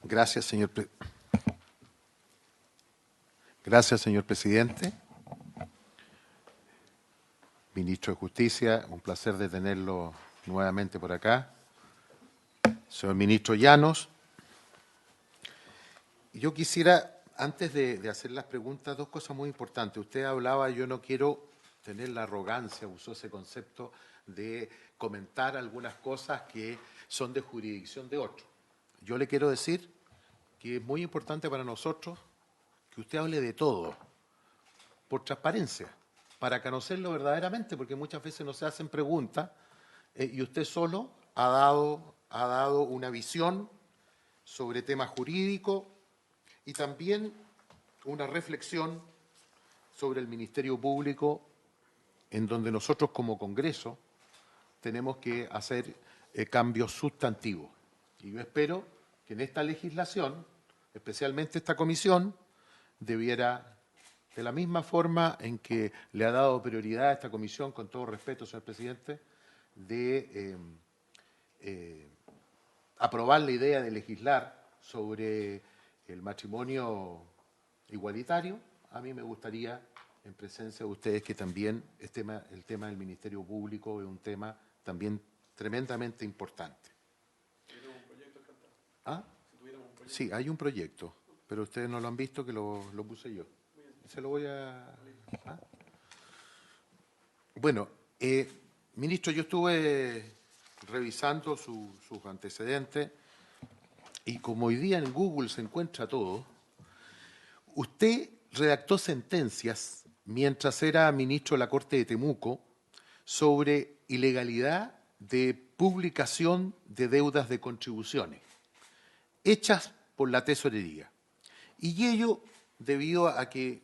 Gracias, señor presidente. Ministro de Justicia, un placer de tenerlo nuevamente por acá. Señor ministro Llanos, yo quisiera, antes de hacer las preguntas, dos cosas muy importantes. Usted hablaba, yo no quiero tener la arrogancia, usó ese concepto de comentar algunas cosas que son de jurisdicción de otro. Yo le quiero decir que es muy importante para nosotros que usted hable de todo, por transparencia, para conocerlo verdaderamente, porque muchas veces nos se hacen preguntas y usted solo ha dado una visión sobre temas jurídicos y también una reflexión sobre el Ministerio Público, en donde nosotros como Congreso tenemos que hacer cambios sustantivos. Y yo espero que en esta legislación, especialmente esta comisión, debiera, de la misma forma en que le ha dado prioridad a esta comisión, con todo respeto, señor presidente, de aprobar la idea de legislar sobre el matrimonio igualitario, a mí me gustaría, en presencia de ustedes, que también el tema del Ministerio Público es un tema también tremendamente importante. ¿Ah? Sí, hay un proyecto, pero ustedes no lo han visto, que lo puse yo. Se lo voy a... ¿Ah? Bueno, ministro, yo estuve revisando sus antecedentes y como hoy día en Google se encuentra todo, usted redactó sentencias mientras era ministro de la Corte de Temuco sobre ilegalidad de publicación de deudas de contribuciones hechas por la tesorería. Y ello debido a que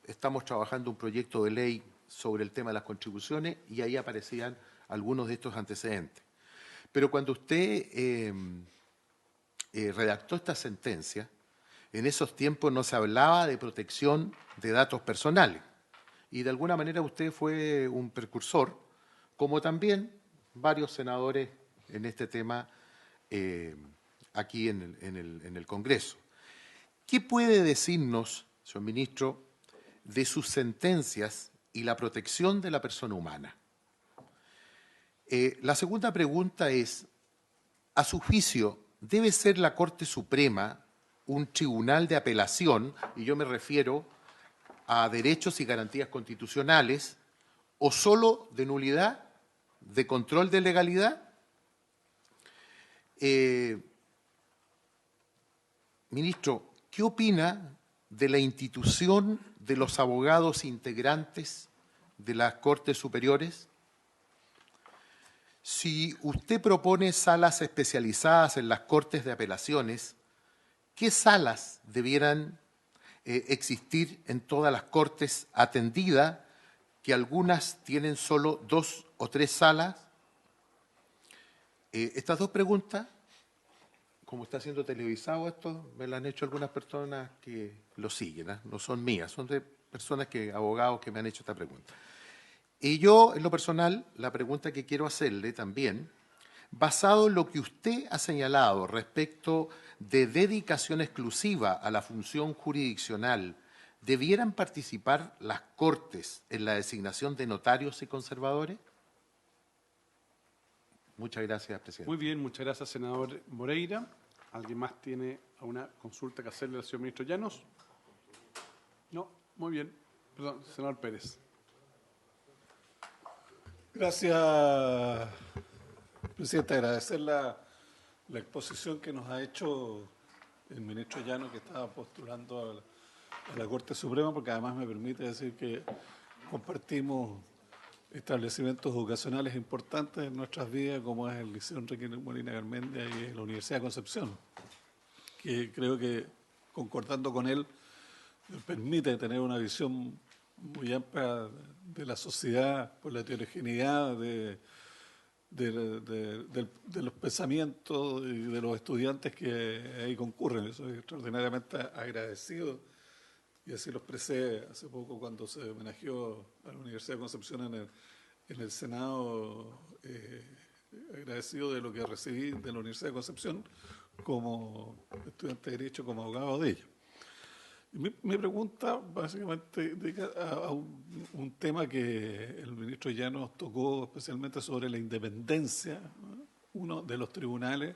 estamos trabajando un proyecto de ley sobre el tema de las contribuciones y ahí aparecían algunos de estos antecedentes. Pero cuando usted redactó esta sentencia, en esos tiempos no se hablaba de protección de datos personales. Y de alguna manera usted fue un precursor, como también varios senadores en este tema aquí en el Congreso. ¿Qué puede decirnos, señor ministro, de sus sentencias y la protección de la persona humana? La segunda pregunta es, a su juicio, ¿debe ser la Corte Suprema un tribunal de apelación, y yo me refiero a derechos y garantías constitucionales, o solo de nulidad, de control de legalidad? Ministro, ¿qué opina de la institución de los abogados integrantes de las Cortes Superiores? Si usted propone salas especializadas en las Cortes de Apelaciones, ¿qué salas debieran existir en todas las Cortes atendidas, que algunas tienen solo 2 o 3 salas? Estas dos preguntas, como está siendo televisado esto, me las han hecho algunas personas que lo siguen, ¿eh? No son mías, son de personas abogados que me han hecho esta pregunta. Y yo, en lo personal, la pregunta que quiero hacerle también, basado en lo que usted ha señalado respecto de dedicación exclusiva a la función jurisdiccional, ¿debieran participar las Cortes en la designación de notarios y conservadores? Muchas gracias, presidente. Muy bien, muchas gracias, senador Moreira. ¿Alguien más tiene alguna consulta que hacerle al señor ministro Llanos? No, muy bien. Perdón, senador Pérez. Gracias, presidente. Agradecer la exposición que nos ha hecho el ministro Llanos, que estaba postulando a la Corte Suprema, porque además me permite decir que compartimos establecimientos educacionales importantes en nuestras vidas, como es el Liceo Enrique Molina Garmendia y la Universidad de Concepción, que creo que, concordando con él, permite tener una visión muy amplia de la sociedad por la heterogeneidad de los pensamientos y de los estudiantes que ahí concurren. Soy extraordinariamente agradecido, y así lo expresé hace poco cuando se homenajeó a la Universidad de Concepción en el Senado, agradecido de lo que recibí de la Universidad de Concepción como estudiante de Derecho, como abogado de ella. Mi pregunta básicamente dedica a un tema que el ministro Llanos tocó, especialmente sobre la independencia, ¿no?, uno de los tribunales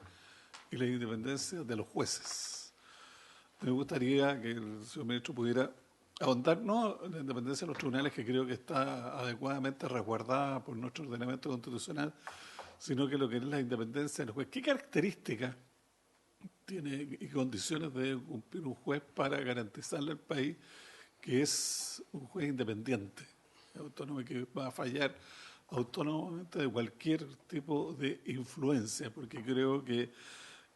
y la independencia de los jueces. Me gustaría que el señor ministro pudiera ahondar, no en la independencia de los tribunales, que creo que está adecuadamente resguardada por nuestro ordenamiento constitucional, sino que lo que es la independencia de los jueces. ¿Qué características tiene y condiciones debe cumplir un juez para garantizarle al país que es un juez independiente, autónomo, que va a fallar autónomamente de cualquier tipo de influencia? Porque creo que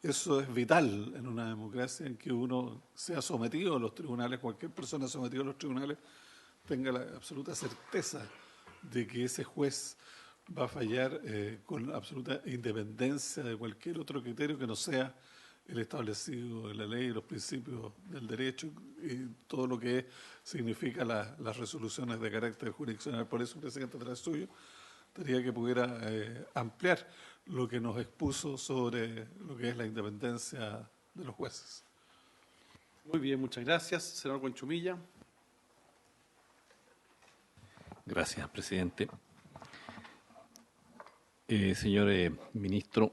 eso es vital en una democracia en que uno sea sometido a los tribunales, cualquier persona sometida a los tribunales tenga la absoluta certeza de que ese juez va a fallar con absoluta independencia de cualquier otro criterio que no sea el establecido en la ley y los principios del derecho y todo lo que significa las resoluciones de carácter jurisdiccional. Por eso, presidente, tras suyo, quería que pudiera ampliar lo que nos expuso sobre lo que es la independencia de los jueces. Muy bien, muchas gracias. Senador Conchumilla. Gracias, presidente. Señor ministro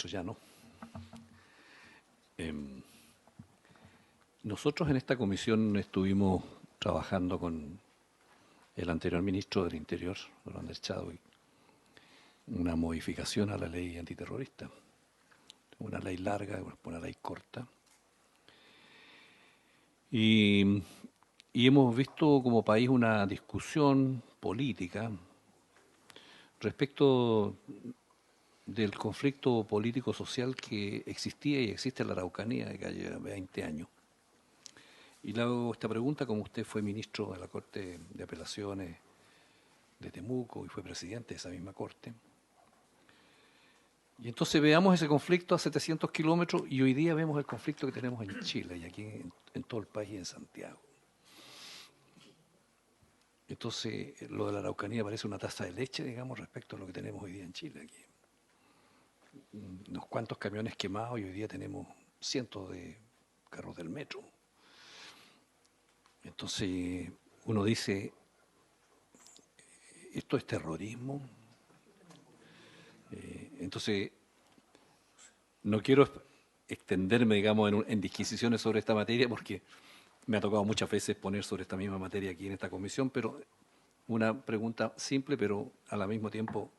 Llanos, nosotros en esta comisión estuvimos trabajando con el anterior ministro del Interior, don Andrés Chadwick, una modificación a la ley antiterrorista, una ley larga, una ley corta. Y hemos visto como país una discusión política respecto del conflicto político-social que existía y existe en la Araucanía de que lleva 20 años. Y le hago esta pregunta, como usted fue ministro de la Corte de Apelaciones de Temuco y fue presidente de esa misma Corte. Y entonces veamos ese conflicto a 700 kilómetros y hoy día vemos el conflicto que tenemos en Chile y aquí en todo el país, en Santiago. Entonces, lo de la Araucanía parece una taza de leche, digamos, respecto a lo que tenemos hoy día en Chile aquí. Unos cuantos camiones quemados y hoy día tenemos cientos de carros del metro. Entonces, uno dice, ¿esto es terrorismo? Entonces, no quiero extenderme, digamos, en disquisiciones sobre esta materia, porque me ha tocado muchas veces poner sobre esta misma materia aquí en esta comisión, pero una pregunta simple, pero al mismo tiempo,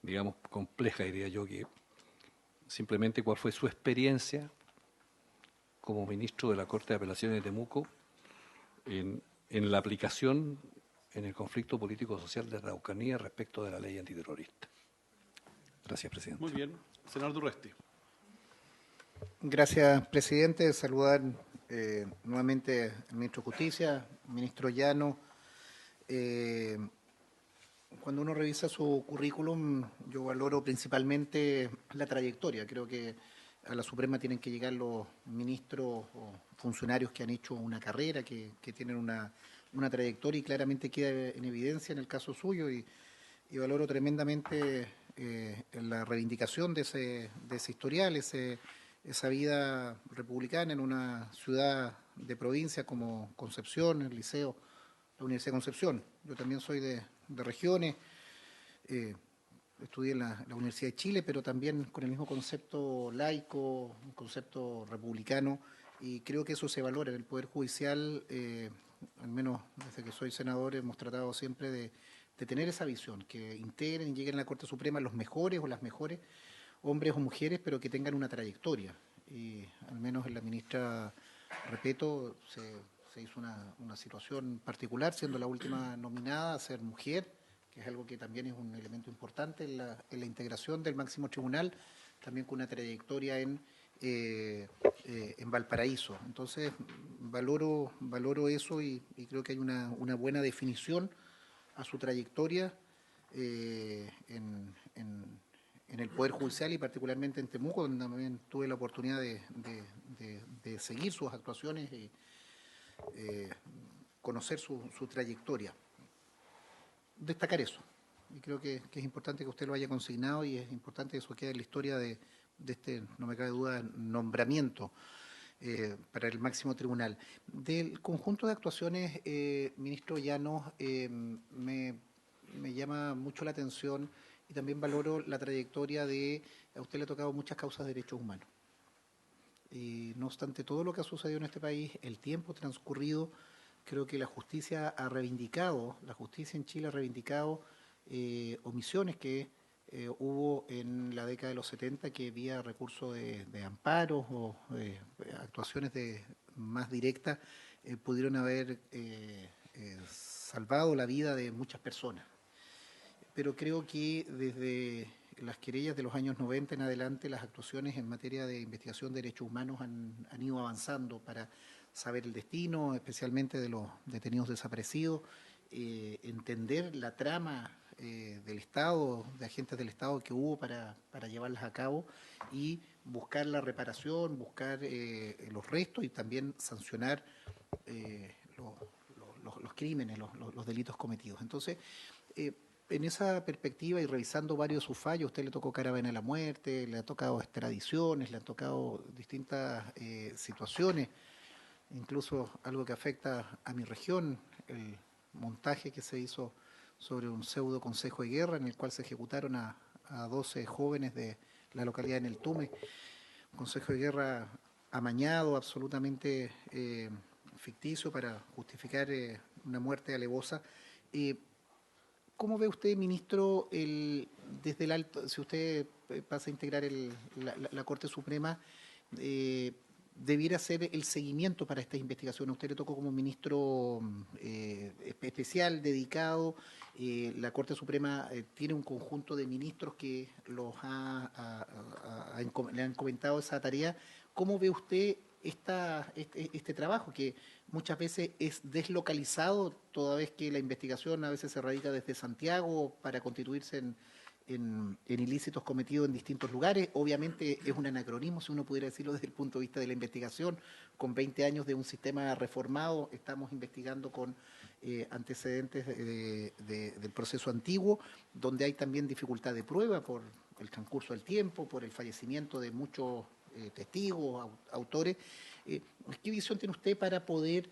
digamos, compleja, diría yo, que simplemente cuál fue su experiencia como ministro de la Corte de Apelaciones de Temuco en la aplicación en el conflicto político-social de Araucanía respecto de la ley antiterrorista. Gracias, presidente. Muy bien. Senador Durresti. Gracias, presidente. Saludar nuevamente al ministro de Justicia, ministro Llano. Cuando uno revisa su currículum, yo valoro principalmente la trayectoria. Creo que a la Suprema tienen que llegar los ministros o funcionarios que han hecho una carrera, que tienen una trayectoria, y claramente queda en evidencia en el caso suyo, y valoro tremendamente la reivindicación de ese historial, esa vida republicana en una ciudad de provincia como Concepción, el liceo, la Universidad de Concepción. Yo también soy de regiones, estudié en la Universidad de Chile, pero también con el mismo concepto laico, un concepto republicano, y creo que eso se valora en el Poder Judicial. Al menos desde que soy senador hemos tratado siempre de tener esa visión, que integren y lleguen a la Corte Suprema los mejores o las mejores, hombres o mujeres, pero que tengan una trayectoria. Y al menos en la ministra Repeto se hizo una situación particular, siendo la última nominada a ser mujer, que es algo que también es un elemento importante en la integración del máximo tribunal, también con una trayectoria en Valparaíso. Entonces, valoro eso, y creo que hay una buena definición a su trayectoria en el Poder Judicial, y particularmente en Temuco, donde también tuve la oportunidad de seguir sus actuaciones y conocer su trayectoria. Destacar eso, y creo que es importante que usted lo haya consignado, y es importante que eso quede en la historia de este, no me cabe duda, nombramiento para el máximo tribunal. Del conjunto de actuaciones, ministro Llanos, me llama mucho la atención, y también valoro la trayectoria a usted le ha tocado muchas causas de derechos humanos. Y no obstante todo lo que ha sucedido en este país, el tiempo transcurrido, creo que la justicia en Chile ha reivindicado omisiones que hubo en la década de los 70, que vía recurso de amparos o actuaciones más directas pudieron haber salvado la vida de muchas personas. Pero creo que desde las querellas de los años 90 en adelante, las actuaciones en materia de investigación de derechos humanos han ido avanzando para saber el destino, especialmente de los detenidos desaparecidos, entender la trama del Estado, de agentes del Estado que hubo para llevarlas a cabo, y buscar la reparación, buscar los restos, y también sancionar los crímenes, los delitos cometidos. Entonces, en esa perspectiva, y revisando varios de sus fallos, a usted le tocó caravana de la muerte, le ha tocado extradiciones, le han tocado distintas situaciones, incluso algo que afecta a mi región, el montaje que se hizo sobre un pseudo consejo de guerra en el cual se ejecutaron a 12 jóvenes de la localidad de Neltume, un consejo de guerra amañado, absolutamente ficticio, para justificar una muerte alevosa. ¿Cómo ve usted, ministro, desde el alto, si usted pasa a integrar la Corte Suprema, debiera ser el seguimiento para estas investigaciones? Usted le tocó como ministro especial, dedicado. La Corte Suprema tiene un conjunto de ministros que le han comentado esa tarea. ¿Cómo ve usted este trabajo, que muchas veces es deslocalizado, toda vez que la investigación a veces se radica desde Santiago para constituirse en ilícitos cometidos en distintos lugares? Obviamente es un anacronismo, si uno pudiera decirlo, desde el punto de vista de la investigación. Con 20 años de un sistema reformado, estamos investigando con antecedentes del proceso antiguo, donde hay también dificultad de prueba por el transcurso del tiempo, por el fallecimiento de muchos testigos, autores. ¿Qué visión tiene usted para poder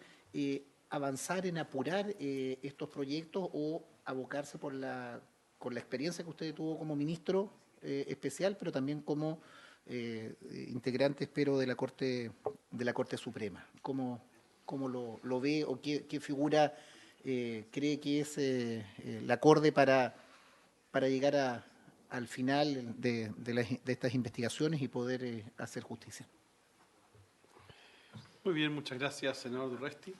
avanzar en apurar estos proyectos, o abocarse con la experiencia que usted tuvo como ministro especial, pero también como integrante, espero, de la Corte Suprema? ¿Cómo lo ve, o qué figura cree que es la acorde para llegar al final de estas investigaciones y poder hacer justicia? Muy bien, muchas gracias, senador Durresti.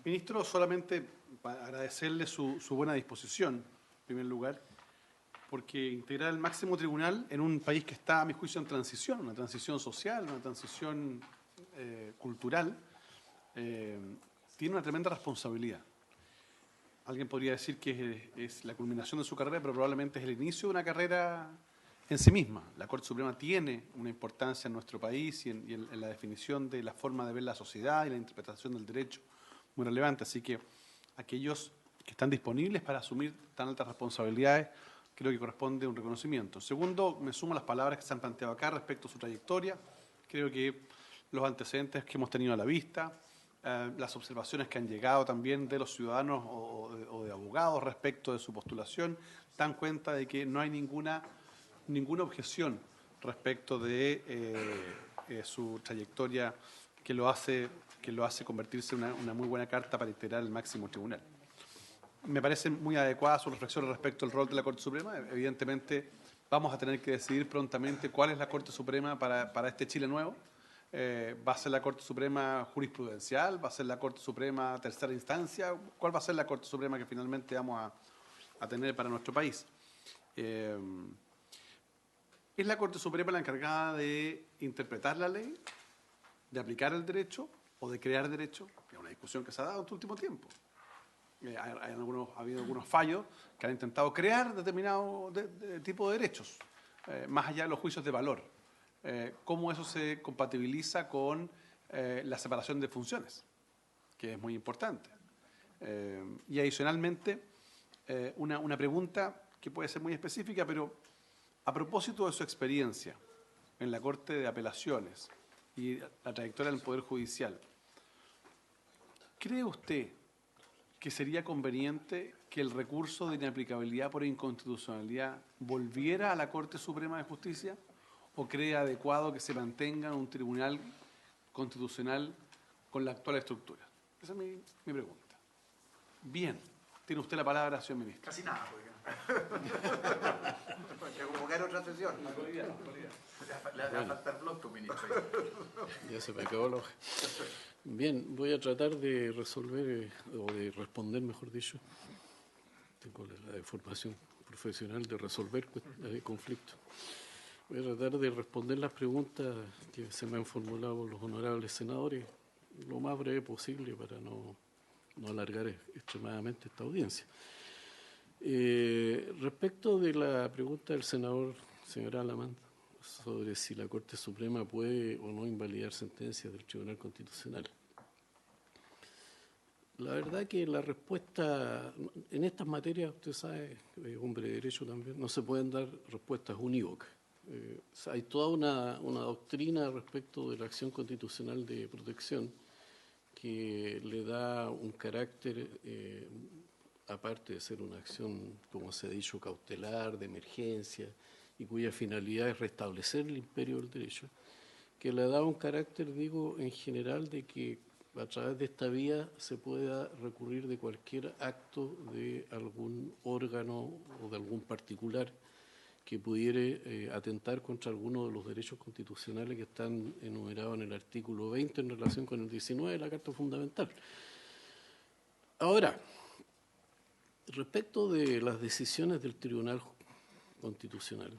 Ministro, solamente para agradecerle su buena disposición, en primer lugar, porque integrar el máximo tribunal en un país que está, a mi juicio, en transición, una transición social, una transición cultural, tiene una tremenda responsabilidad. Alguien podría decir que es la culminación de su carrera, pero probablemente es el inicio de una carrera en sí misma. La Corte Suprema tiene una importancia en nuestro país y en la definición de la forma de ver la sociedad y la interpretación del derecho muy relevante. Así que aquellos que están disponibles para asumir tan altas responsabilidades, creo que corresponde un reconocimiento. Segundo, me sumo a las palabras que se han planteado acá respecto a su trayectoria. Creo que los antecedentes que hemos tenido a la vista, las observaciones que han llegado también de los ciudadanos o de abogados respecto de su postulación, dan cuenta de que no hay ninguna objeción respecto de su trayectoria que lo hace convertirse en una muy buena carta para integrar el máximo tribunal. Me parecen muy adecuadas sus reflexiones respecto al rol de la Corte Suprema. Evidentemente, vamos a tener que decidir prontamente cuál es la Corte Suprema para este Chile nuevo. ¿Va a ser la Corte Suprema jurisprudencial? ¿Va a ser la Corte Suprema tercera instancia? ¿Cuál va a ser la Corte Suprema que finalmente vamos a tener para nuestro país? ¿Es la Corte Suprema la encargada de interpretar la ley, de aplicar el derecho o de crear derecho? Es una discusión que se ha dado en este último tiempo. Ha habido algunos fallos que han intentado crear determinado tipo de derechos, más allá de los juicios de valor. Cómo eso se compatibiliza con la separación de funciones, que es muy importante. Y adicionalmente, una pregunta que puede ser muy específica, pero a propósito de su experiencia en la Corte de Apelaciones y la trayectoria del Poder Judicial, ¿cree usted que sería conveniente que el recurso de inaplicabilidad por inconstitucionalidad volviera a la Corte Suprema de Justicia o cree adecuado que se mantenga un tribunal constitucional con la actual estructura? Esa es mi pregunta. Bien, tiene usted la palabra, señor ministro. Casi nada, porque hay que convocar otra sesión. Le va a faltar bloque, ministro. Ya se me acabó la hoja. Bien, voy a tratar de resolver, o de responder, mejor dicho, tengo la formación profesional de resolver conflictos. Voy a tratar de responder las preguntas que se me han formulado los honorables senadores lo más breve posible para no alargar extremadamente esta audiencia. Respecto de la pregunta del señor Alamán, sobre si la Corte Suprema puede o no invalidar sentencias del Tribunal Constitucional. La verdad que la respuesta en estas materias, usted sabe, hombre de derecho también, no se pueden dar respuestas unívocas. Hay toda una doctrina respecto de la acción constitucional de protección que le da un carácter, aparte de ser una acción, como se ha dicho, cautelar, de emergencia, y cuya finalidad es restablecer el imperio del derecho, que le da un carácter, digo, en general, de que a través de esta vía se pueda recurrir de cualquier acto de algún órgano o de algún particular que pudiera atentar contra alguno de los derechos constitucionales que están enumerados en el artículo 20 en relación con el 19 de la Carta Fundamental. Ahora, respecto de las decisiones del Tribunal Constitucional,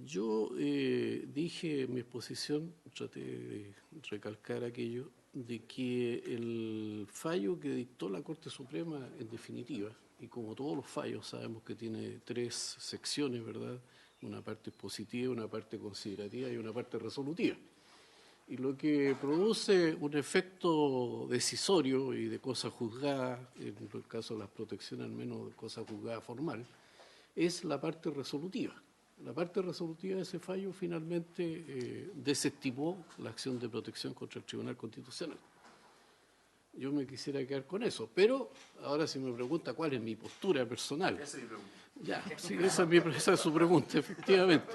yo dije en mi exposición, traté de recalcar aquello, de que el fallo que dictó la Corte Suprema, en definitiva, y como todos los fallos sabemos que tiene tres secciones, ¿verdad? Una parte positiva, una parte considerativa y una parte resolutiva. Y lo que produce un efecto decisorio y de cosa juzgada, en el caso de las protecciones al menos de cosa juzgada formal, es la parte resolutiva. La parte resolutiva de ese fallo finalmente desestimó la acción de protección contra el Tribunal Constitucional. Yo me quisiera quedar con eso, pero ahora si me pregunta cuál es mi postura personal. Esa es mi pregunta. Ya, sí, esa es su pregunta, efectivamente.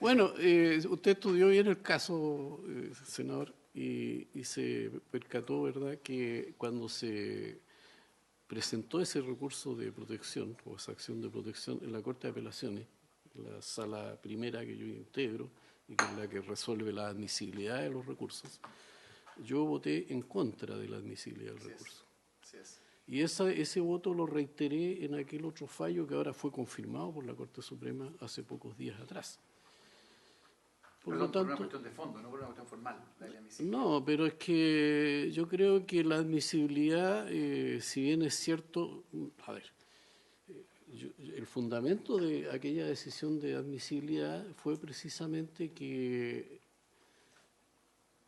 Bueno, usted estudió bien el caso, senador, y se percató, ¿verdad?, que cuando se presentó ese recurso de protección o esa acción de protección en la Corte de Apelaciones, la sala primera que yo integro y que es la que resuelve la admisibilidad de los recursos, yo voté en contra de la admisibilidad del recurso. Y ese voto lo reiteré en aquel otro fallo que ahora fue confirmado por la Corte Suprema hace pocos días atrás. Por lo tanto, por una cuestión de fondo, no por una cuestión formal. No, pero es que yo creo que la admisibilidad, si bien es cierto, a ver, el fundamento de aquella decisión de admisibilidad fue precisamente que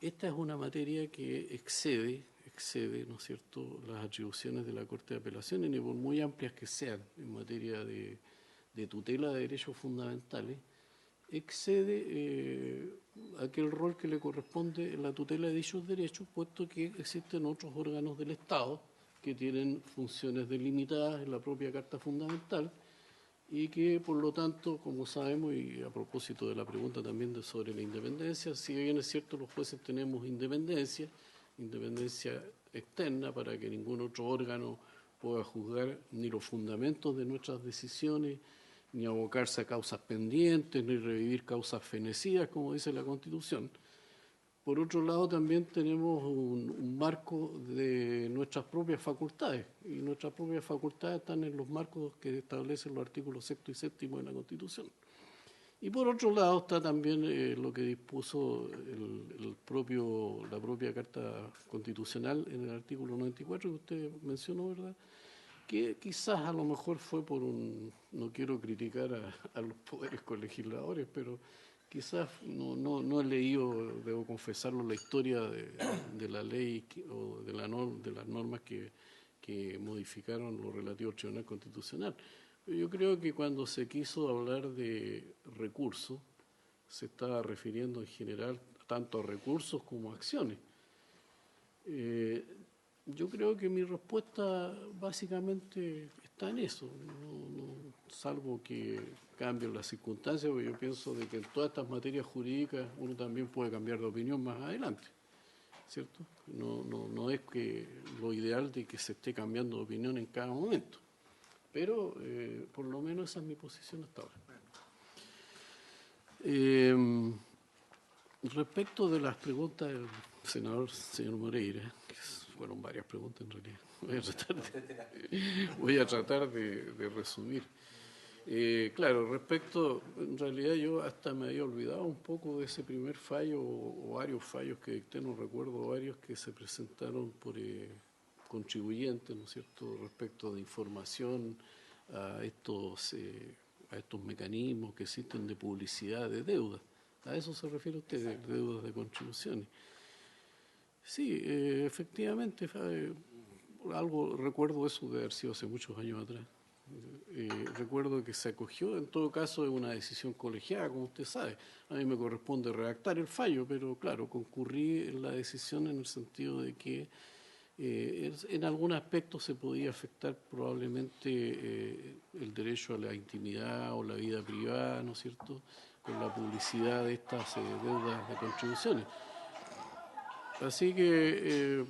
esta es una materia que excede, ¿no es cierto?, las atribuciones de la Corte de Apelaciones, ni por muy amplias que sean en materia de tutela de derechos fundamentales, excede aquel rol que le corresponde en la tutela de dichos derechos, puesto que existen otros órganos del Estado que tienen funciones delimitadas en la propia Carta Fundamental y que, por lo tanto, como sabemos, y a propósito de la pregunta también sobre la independencia, si bien es cierto los jueces tenemos independencia externa para que ningún otro órgano pueda juzgar ni los fundamentos de nuestras decisiones, ni abocarse a causas pendientes, ni revivir causas fenecidas, como dice la Constitución. Por otro lado, también tenemos un marco de nuestras propias facultades, y nuestras propias facultades están en los marcos que establecen los artículos 6 y 7 de la Constitución. Y por otro lado está también lo que dispuso la propia Carta Constitucional en el artículo 94 que usted mencionó, ¿verdad?, que quizás a lo mejor fue por no quiero criticar a los poderes colegisladores, pero quizás no he leído, debo confesarlo, la historia de la ley o de las normas que modificaron lo relativo al Tribunal Constitucional. Yo creo que cuando se quiso hablar de recursos, se estaba refiriendo en general tanto a recursos como a acciones. Yo creo que mi respuesta básicamente está en eso, salvo que cambien las circunstancias, porque yo pienso de que en todas estas materias jurídicas uno también puede cambiar de opinión más adelante, ¿cierto? No es que lo ideal de que se esté cambiando de opinión en cada momento, pero por lo menos esa es mi posición hasta ahora. Respecto de las preguntas del señor Moreira, que fueron varias preguntas en realidad, voy a tratar de resumir. Claro, en realidad yo hasta me había olvidado un poco de ese primer fallo o varios fallos que dicté, no recuerdo varios que se presentaron por contribuyentes, ¿no es cierto?, respecto de información a estos mecanismos que existen de publicidad de deuda. ¿A eso se refiere usted, de deudas de contribuciones? Sí, efectivamente, algo recuerdo eso de haber sido hace muchos años atrás. Recuerdo que se acogió, en todo caso, de una decisión colegiada, como usted sabe. A mí me corresponde redactar el fallo, pero claro, concurrí en la decisión en el sentido de que en algún aspecto se podía afectar probablemente el derecho a la intimidad o la vida privada, ¿no es cierto?, con la publicidad de estas deudas de contribuciones. Así que...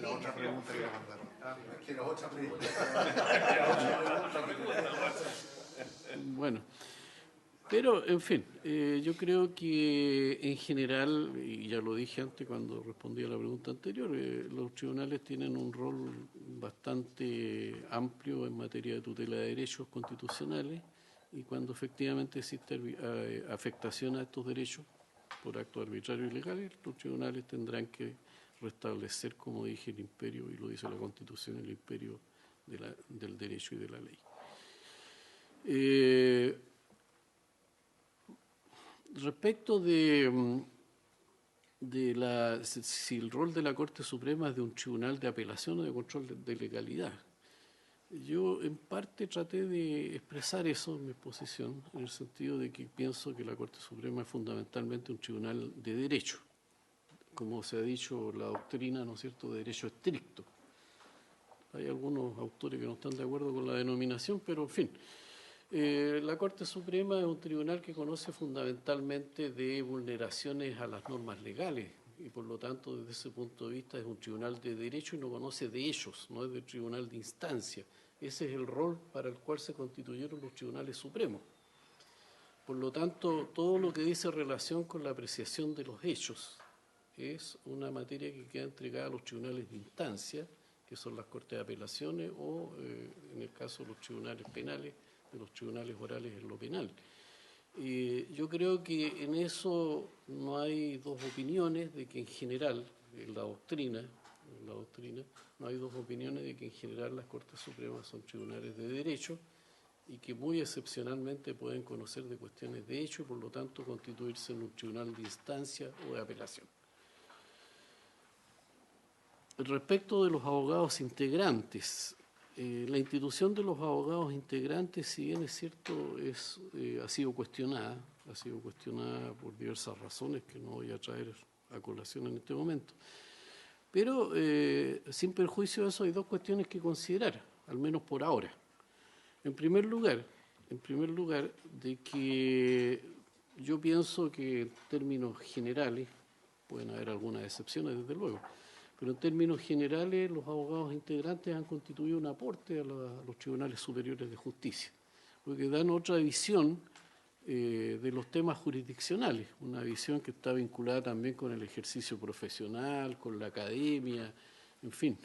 La otra pregunta que le mandaron. Es que la otra pregunta. Bueno, pero en fin, yo creo que en general, y ya lo dije antes cuando respondí a la pregunta anterior, los tribunales tienen un rol bastante amplio en materia de tutela de derechos constitucionales, y cuando efectivamente existe afectación a estos derechos por actos arbitrarios y ilegales, los tribunales tendrán que restablecer, como dije, el imperio, y lo dice la Constitución, el imperio del derecho y de la ley. Respecto de si el rol de la Corte Suprema es de un tribunal de apelación o de control de legalidad, yo en parte traté de expresar eso en mi exposición, en el sentido de que pienso que la Corte Suprema es fundamentalmente un tribunal de derecho, como se ha dicho la doctrina, ¿no es cierto?, de derecho estricto. Hay algunos autores que no están de acuerdo con la denominación, pero en fin. La Corte Suprema es un tribunal que conoce fundamentalmente de vulneraciones a las normas legales y por lo tanto desde ese punto de vista es un tribunal de derecho y no conoce de ellos, no es del tribunal de instancia. Ese es el rol para el cual se constituyeron los tribunales supremos. Por lo tanto, todo lo que dice relación con la apreciación de los hechos es una materia que queda entregada a los tribunales de instancia, que son las Cortes de Apelaciones, o en el caso de los tribunales penales, de los tribunales orales en lo penal. Yo creo que en eso no hay dos opiniones de que en general, en la doctrina, no hay dos opiniones de que en general las Cortes Supremas son tribunales de derecho y que muy excepcionalmente pueden conocer de cuestiones de hecho y por lo tanto constituirse en un tribunal de instancia o de apelación. Respecto de los abogados integrantes, la institución de los abogados integrantes, si bien es cierto, ha sido cuestionada por diversas razones que no voy a traer a colación en este momento. Pero sin perjuicio de eso hay dos cuestiones que considerar, al menos por ahora. En primer lugar, de que yo pienso que en términos generales, pueden haber algunas excepciones desde luego, pero en términos generales los abogados integrantes han constituido un aporte a los tribunales superiores de justicia, porque dan otra visión de los temas jurisdiccionales, una visión que está vinculada también con el ejercicio profesional, con la academia, en fin.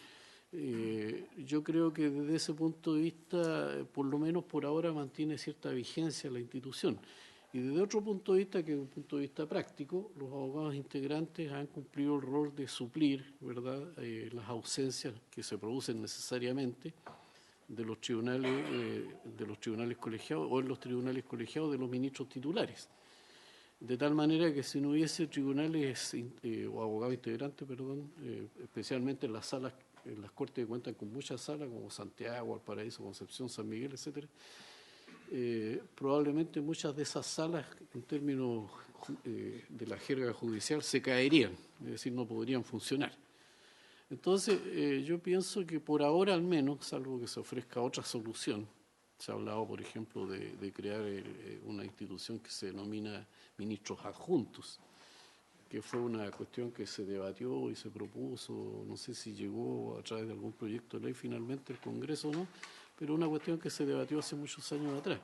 Yo creo que desde ese punto de vista, por lo menos por ahora, mantiene cierta vigencia la institución. Y desde otro punto de vista, que es un punto de vista práctico, los abogados integrantes han cumplido el rol de suplir, ¿verdad?, las ausencias que se producen necesariamente de los tribunales colegiados o en los tribunales colegiados de los ministros titulares. De tal manera que si no hubiese tribunales o abogados integrantes, especialmente en las salas, en las cortes que cuentan con muchas salas, como Santiago, Valparaíso, Concepción, San Miguel, etcétera, probablemente muchas de esas salas, en términos de la jerga judicial, se caerían, es decir, no podrían funcionar. Entonces, yo pienso que por ahora al menos, salvo que se ofrezca otra solución, se ha hablado, por ejemplo, de crear una institución que se denomina ministros adjuntos, que fue una cuestión que se debatió y se propuso, no sé si llegó a través de algún proyecto de ley finalmente al Congreso o no, pero una cuestión que se debatió hace muchos años atrás.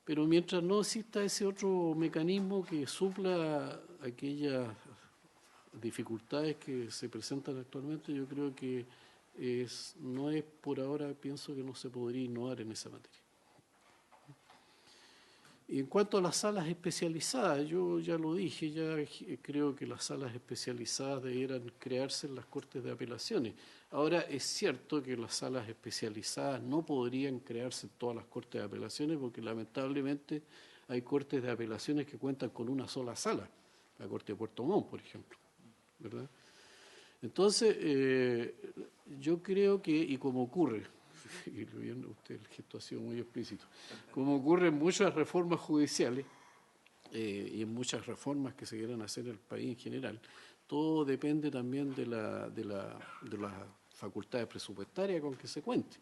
Pero mientras no exista ese otro mecanismo que supla aquellas dificultades que se presentan actualmente, yo creo que no es por ahora, pienso que no se podría innovar en esa materia. Y en cuanto a las salas especializadas, yo ya lo dije, ya creo que las salas especializadas debieran crearse en las Cortes de Apelaciones. Ahora, es cierto que las salas especializadas no podrían crearse en todas las Cortes de Apelaciones porque lamentablemente hay Cortes de Apelaciones que cuentan con una sola sala, la Corte de Puerto Montt, por ejemplo, ¿verdad? Entonces, yo creo que, y como ocurre, y viendo usted, el gesto ha sido muy explícito, como ocurre en muchas reformas judiciales y en muchas reformas que se quieran hacer en el país en general, todo depende también de las facultades presupuestarias con que se cuente.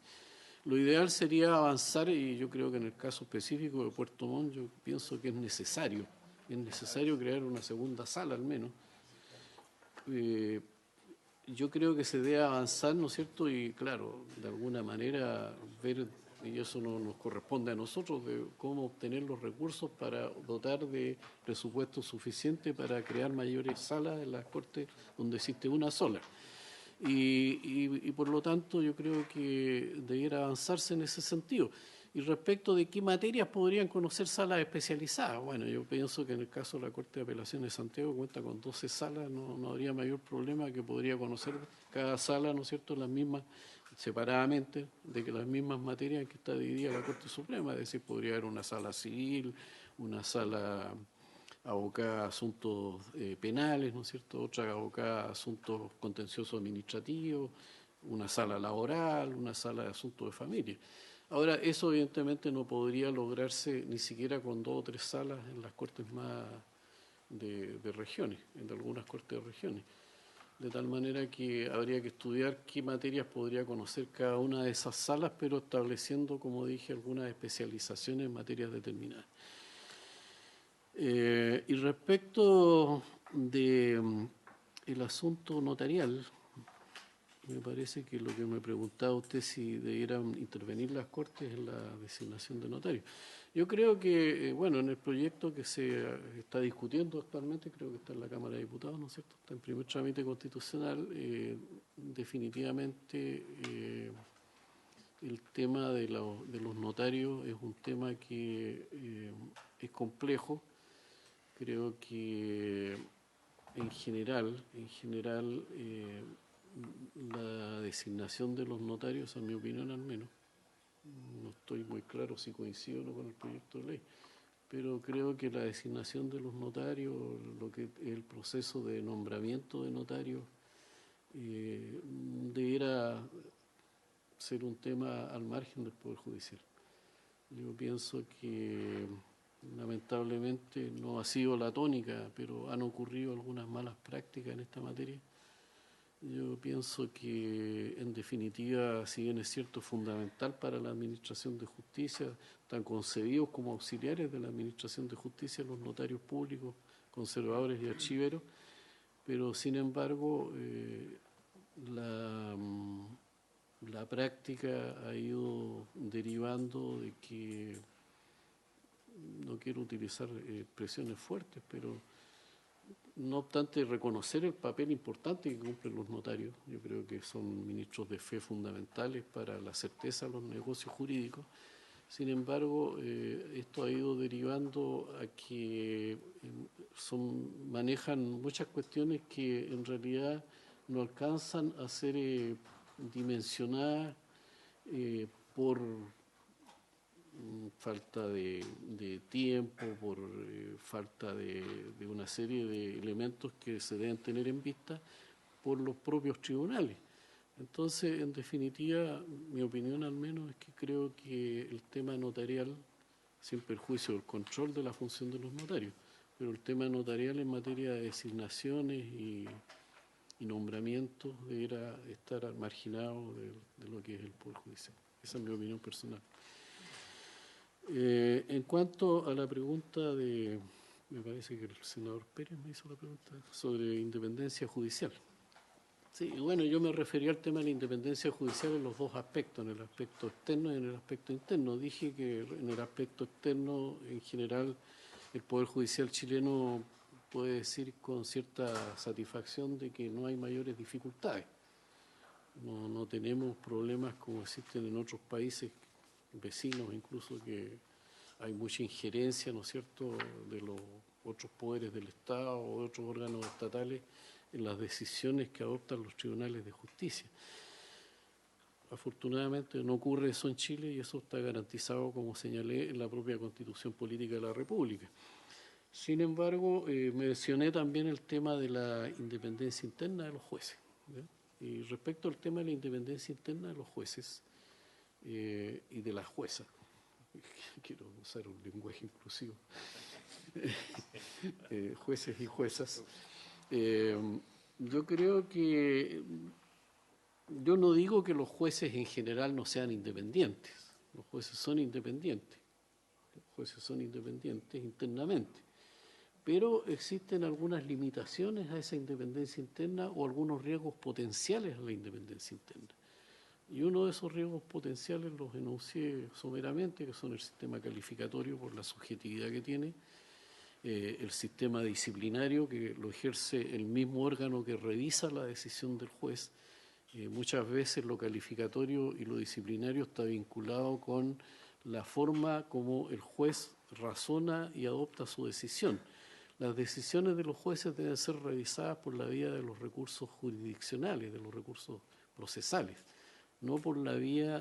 Lo ideal sería avanzar, y yo creo que en el caso específico de Puerto Montt, yo pienso que es necesario crear una segunda sala al menos. Yo creo que se debe avanzar, ¿no es cierto? Y claro, de alguna manera ver, y eso no nos corresponde a nosotros, de cómo obtener los recursos para dotar de presupuesto suficiente para crear mayores salas en las Cortes donde existe una sola. Y por lo tanto yo creo que debiera avanzarse en ese sentido. Y respecto de qué materias podrían conocer salas especializadas, bueno, yo pienso que en el caso de la Corte de Apelaciones de Santiago cuenta con 12 salas, no habría mayor problema que podría conocer cada sala, ¿no es cierto?, las mismas, separadamente, de que las mismas materias en que está dividida la Corte Suprema, es decir, podría haber una sala civil, una sala abocada a asuntos penales, ¿no es cierto?, otra abocada a asuntos contenciosos administrativos, una sala laboral, una sala de asuntos de familia. Ahora, eso evidentemente no podría lograrse ni siquiera con 2 o 3 salas en las cortes más de regiones, en algunas cortes de regiones. De tal manera que habría que estudiar qué materias podría conocer cada una de esas salas, pero estableciendo, como dije, algunas especializaciones en materias determinadas. Y respecto del asunto notarial, me parece que lo que me preguntaba usted si debieran intervenir las Cortes en la designación de notarios. Yo creo que, bueno, en el proyecto que se está discutiendo actualmente, creo que está en la Cámara de Diputados, ¿no es cierto? Está en primer trámite constitucional, definitivamente el tema de los notarios es un tema que es complejo. Creo que en general, la designación de los notarios, en mi opinión al menos, no estoy muy claro si coincido o no con el proyecto de ley, pero creo que la designación de los notarios, lo que el proceso de nombramiento de notarios, debiera ser un tema al margen del Poder Judicial. Yo pienso que lamentablemente no ha sido la tónica, pero han ocurrido algunas malas prácticas en esta materia. Yo pienso que, en definitiva, si bien es cierto, fundamental para la Administración de Justicia, están concebidos como auxiliares de la Administración de Justicia los notarios públicos, conservadores y archiveros, pero sin embargo la práctica ha ido derivando de que, no quiero utilizar expresiones fuertes, pero no obstante reconocer el papel importante que cumplen los notarios, yo creo que son ministros de fe fundamentales para la certeza de los negocios jurídicos. Sin embargo, esto ha ido derivando a que manejan muchas cuestiones que en realidad no alcanzan a ser dimensionadas por falta de tiempo, por falta de una serie de elementos que se deben tener en vista por los propios tribunales. Entonces, en definitiva, mi opinión al menos es que creo que el tema notarial, sin perjuicio del control de la función de los notarios, pero el tema notarial en materia de designaciones y nombramientos deberá estar marginado de lo que es el Poder Judicial. Esa es mi opinión personal. En cuanto a la pregunta me parece que el senador Pérez me hizo la pregunta sobre independencia judicial. Sí, bueno, yo me refería al tema de la independencia judicial en los dos aspectos, en el aspecto externo y en el aspecto interno. Dije que en el aspecto externo, en general, el Poder Judicial chileno puede decir con cierta satisfacción de que no hay mayores dificultades. No tenemos problemas como existen en otros países vecinos, incluso, que hay mucha injerencia, ¿no es cierto?, de los otros poderes del Estado o de otros órganos estatales en las decisiones que adoptan los tribunales de justicia. Afortunadamente no ocurre eso en Chile y eso está garantizado, como señalé, en la propia Constitución Política de la República. Sin embargo, mencioné también el tema de la independencia interna de los jueces, ¿ya? Y respecto al tema de la independencia interna de los jueces y de las juezas, quiero usar un lenguaje inclusivo, jueces y juezas, yo creo que, yo no digo que los jueces en general no sean independientes, los jueces son independientes internamente, pero existen algunas limitaciones a esa independencia interna o algunos riesgos potenciales a la independencia interna. Y uno de esos riesgos potenciales los enuncié someramente, que son el sistema calificatorio por la subjetividad que tiene, el sistema disciplinario que lo ejerce el mismo órgano que revisa la decisión del juez. Muchas veces lo calificatorio y lo disciplinario está vinculado con la forma como el juez razona y adopta su decisión. Las decisiones de los jueces deben ser revisadas por la vía de los recursos jurisdiccionales, de los recursos procesales, no por la vía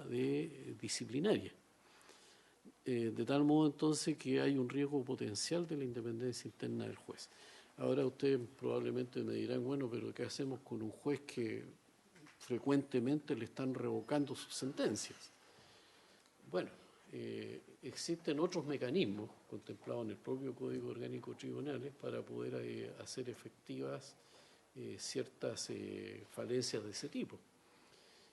disciplinaria. De tal modo entonces que hay un riesgo potencial de la independencia interna del juez. Ahora ustedes probablemente me dirán, bueno, pero ¿qué hacemos con un juez que frecuentemente le están revocando sus sentencias? Bueno, existen otros mecanismos contemplados en el propio Código Orgánico de Tribunales para poder hacer efectivas ciertas falencias de ese tipo.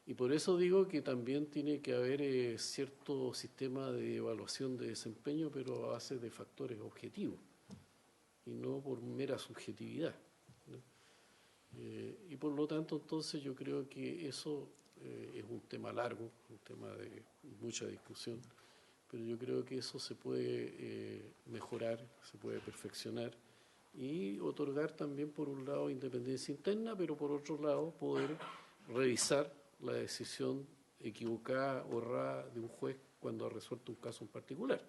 Y por eso digo que también tiene que haber cierto sistema de evaluación de desempeño, pero a base de factores objetivos y no por mera subjetividad, ¿no? Y por lo tanto, entonces, yo creo que eso es un tema largo, un tema de mucha discusión, pero yo creo que eso se puede mejorar, se puede perfeccionar y otorgar también, por un lado, independencia interna, pero por otro lado, poder revisar la decisión equivocada o errada de un juez cuando ha resuelto un caso en particular.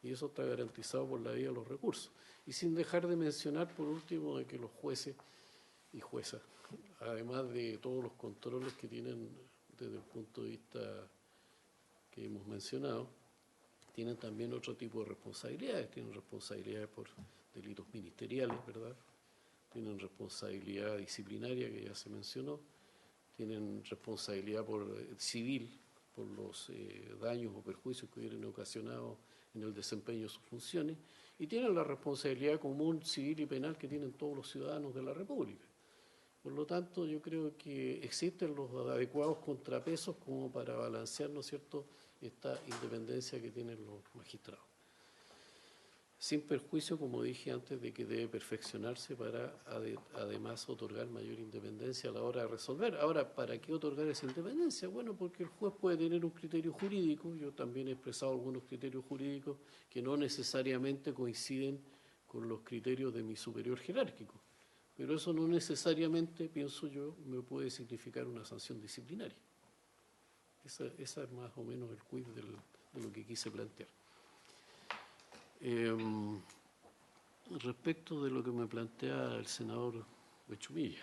Y eso está garantizado por la vía de los recursos. Y sin dejar de mencionar, por último, de que los jueces y juezas, además de todos los controles que tienen desde el punto de vista que hemos mencionado, tienen también otro tipo de responsabilidades. Tienen responsabilidades por delitos ministeriales, ¿verdad? Tienen responsabilidad disciplinaria, que ya se mencionó. Tienen responsabilidad civil por los daños o perjuicios que hubieran ocasionado en el desempeño de sus funciones. Y tienen la responsabilidad común, civil y penal que tienen todos los ciudadanos de la República. Por lo tanto, yo creo que existen los adecuados contrapesos como para balancear, ¿no es cierto?, esta independencia que tienen los magistrados. Sin perjuicio, como dije antes, de que debe perfeccionarse para además otorgar mayor independencia a la hora de resolver. Ahora, ¿para qué otorgar esa independencia? Bueno, porque el juez puede tener un criterio jurídico, yo también he expresado algunos criterios jurídicos que no necesariamente coinciden con los criterios de mi superior jerárquico, pero eso no necesariamente, pienso yo, me puede significar una sanción disciplinaria. Esa es más o menos el quiz de lo que quise plantear. Respecto de lo que me plantea el senador Huechumilla,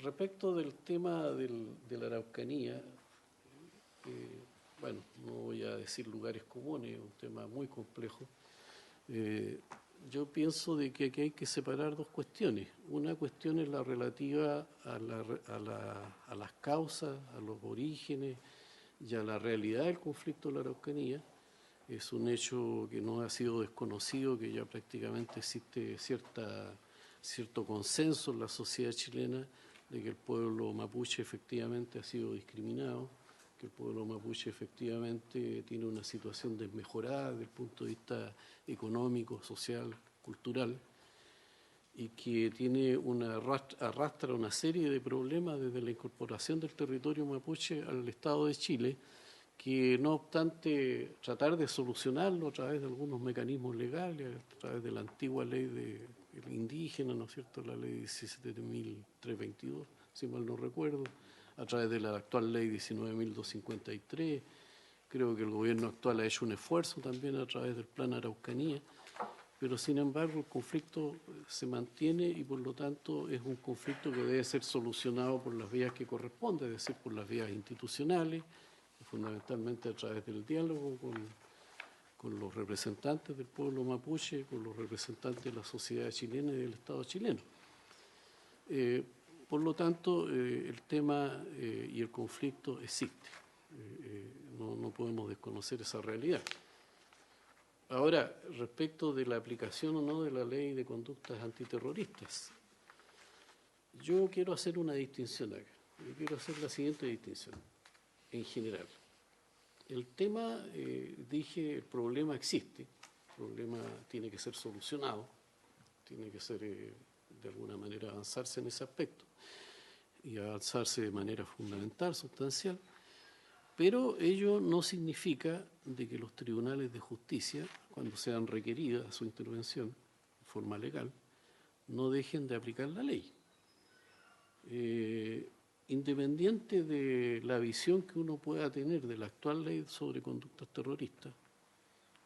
respecto del tema de la Araucanía, bueno, no voy a decir lugares comunes, es un tema muy complejo. Yo pienso de que aquí hay que separar dos cuestiones. Una cuestión es la relativa a las causas, a los orígenes y a la realidad del conflicto de la Araucanía. Es un hecho que no ha sido desconocido, que ya prácticamente existe cierto consenso en la sociedad chilena de que el pueblo mapuche efectivamente ha sido discriminado, que el pueblo mapuche efectivamente tiene una situación desmejorada desde el punto de vista económico, social, cultural, y que arrastra una serie de problemas desde la incorporación del territorio mapuche al Estado de Chile, que no obstante tratar de solucionarlo a través de algunos mecanismos legales, a través de la antigua ley del indígena, ¿no es cierto?, la ley 17.322, si mal no recuerdo, a través de la actual ley 19.253, creo que el gobierno actual ha hecho un esfuerzo también a través del Plan Araucanía, pero sin embargo el conflicto se mantiene y por lo tanto es un conflicto que debe ser solucionado por las vías que corresponde, es decir, por las vías institucionales, fundamentalmente a través del diálogo con los representantes del pueblo mapuche, con los representantes de la sociedad chilena y del Estado chileno. Por lo tanto, el tema y el conflicto existe. No podemos desconocer esa realidad. Ahora, respecto de la aplicación o no de la ley de conductas antiterroristas, yo quiero hacer una distinción acá. Yo quiero hacer la siguiente distinción. En general, el tema, dije, el problema existe, el problema tiene que ser solucionado, tiene que ser, de alguna manera, avanzarse en ese aspecto y avanzarse de manera fundamental, sustancial, pero ello no significa de que los tribunales de justicia, cuando sean requeridas su intervención de forma legal, no dejen de aplicar la ley. Independiente de la visión que uno pueda tener de la actual ley sobre conductas terroristas,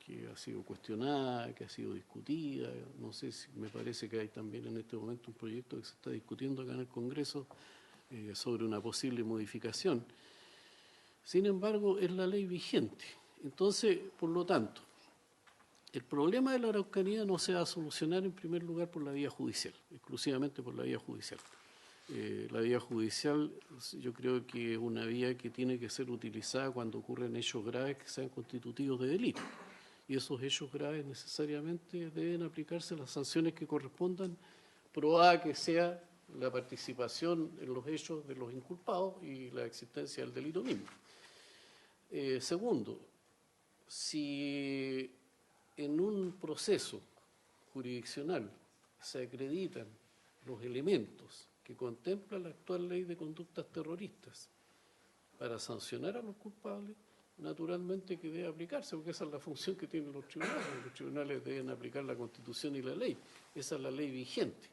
que ha sido cuestionada, que ha sido discutida, no sé si me parece que hay también en este momento un proyecto que se está discutiendo acá en el Congreso sobre una posible modificación. Sin embargo, es la ley vigente. Entonces, por lo tanto, el problema de la Araucanía no se va a solucionar en primer lugar por la vía judicial, exclusivamente por la vía judicial. La vía judicial yo creo que es una vía que tiene que ser utilizada cuando ocurren hechos graves que sean constitutivos de delito. Y esos hechos graves necesariamente deben aplicarse las sanciones que correspondan, probada que sea la participación en los hechos de los inculpados y la existencia del delito mismo. Segundo, si en un proceso jurisdiccional se acreditan los elementos que contempla la actual ley de conductas terroristas para sancionar a los culpables, naturalmente que debe aplicarse, porque esa es la función que tienen los tribunales. Los tribunales deben aplicar la Constitución y la ley. Esa es la ley vigente.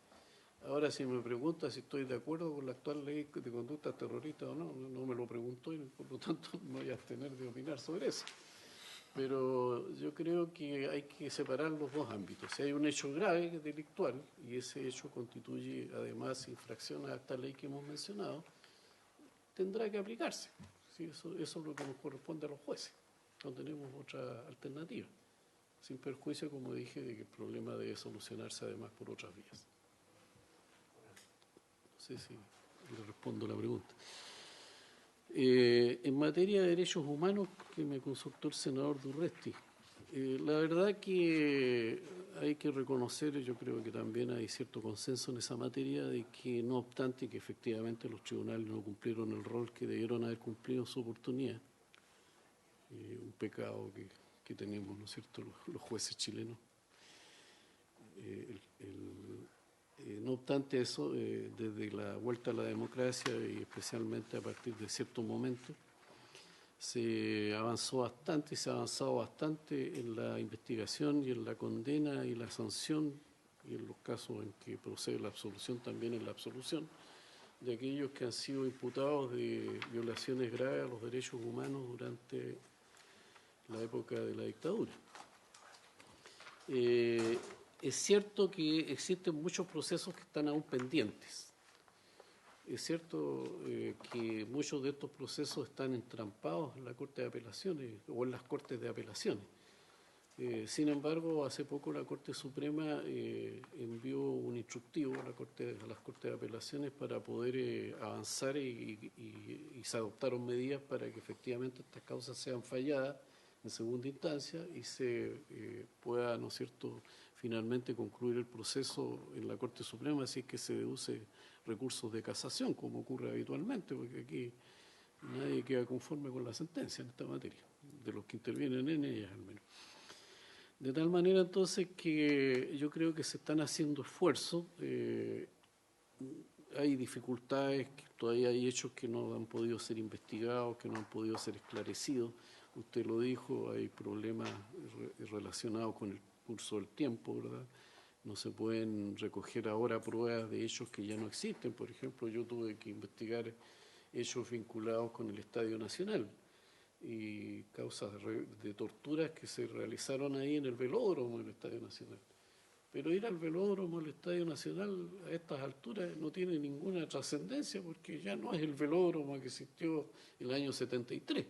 Ahora, si me pregunta si estoy de acuerdo con la actual ley de conducta terrorista o no, no me lo preguntó y por lo tanto me voy a abstener de opinar sobre eso. Pero yo creo que hay que separar los dos ámbitos. Si hay un hecho grave, delictual, y ese hecho constituye además infracción a esta ley que hemos mencionado, tendrá que aplicarse. Sí, eso es lo que nos corresponde a los jueces. No tenemos otra alternativa. Sin perjuicio, como dije, de que el problema debe solucionarse además por otras vías. No sé si le respondo la pregunta. En materia de derechos humanos, que me consultó el senador Durresti, la verdad que hay que reconocer, yo creo que también hay cierto consenso en esa materia, de que no obstante que efectivamente los tribunales no cumplieron el rol que debieron haber cumplido en su oportunidad, un pecado que tenemos, ¿no es cierto?, los jueces chilenos. No obstante eso, desde la vuelta a la democracia y especialmente a partir de cierto momento, se avanzó bastante, se ha avanzado bastante en la investigación y en la condena y la sanción, y en los casos en que procede la absolución también en la absolución, de aquellos que han sido imputados de violaciones graves a los derechos humanos durante la época de la dictadura. Es cierto que existen muchos procesos que están aún pendientes. Es cierto que muchos de estos procesos están entrampados en la Corte de Apelaciones o en las Cortes de Apelaciones. Sin embargo, hace poco la Corte Suprema envió un instructivo a las Cortes de Apelaciones para poder avanzar y se adoptaron medidas para que efectivamente estas causas sean falladas en segunda instancia y se pueda, ¿no es cierto?, finalmente concluir el proceso en la Corte Suprema, así que se deduce recursos de casación, como ocurre habitualmente, porque aquí nadie queda conforme con la sentencia en esta materia, de los que intervienen en ellas al menos. De tal manera entonces que yo creo que se están haciendo esfuerzos, hay dificultades, todavía hay hechos que no han podido ser investigados, que no han podido ser esclarecidos. Usted lo dijo, hay problemas relacionados con el curso del tiempo, ¿verdad? No se pueden recoger ahora pruebas de hechos que ya no existen. Por ejemplo, yo tuve que investigar hechos vinculados con el Estadio Nacional y causas de torturas que se realizaron ahí en el velódromo del Estadio Nacional. Pero ir al velódromo del Estadio Nacional a estas alturas no tiene ninguna trascendencia porque ya no es el velódromo que existió en el año 73.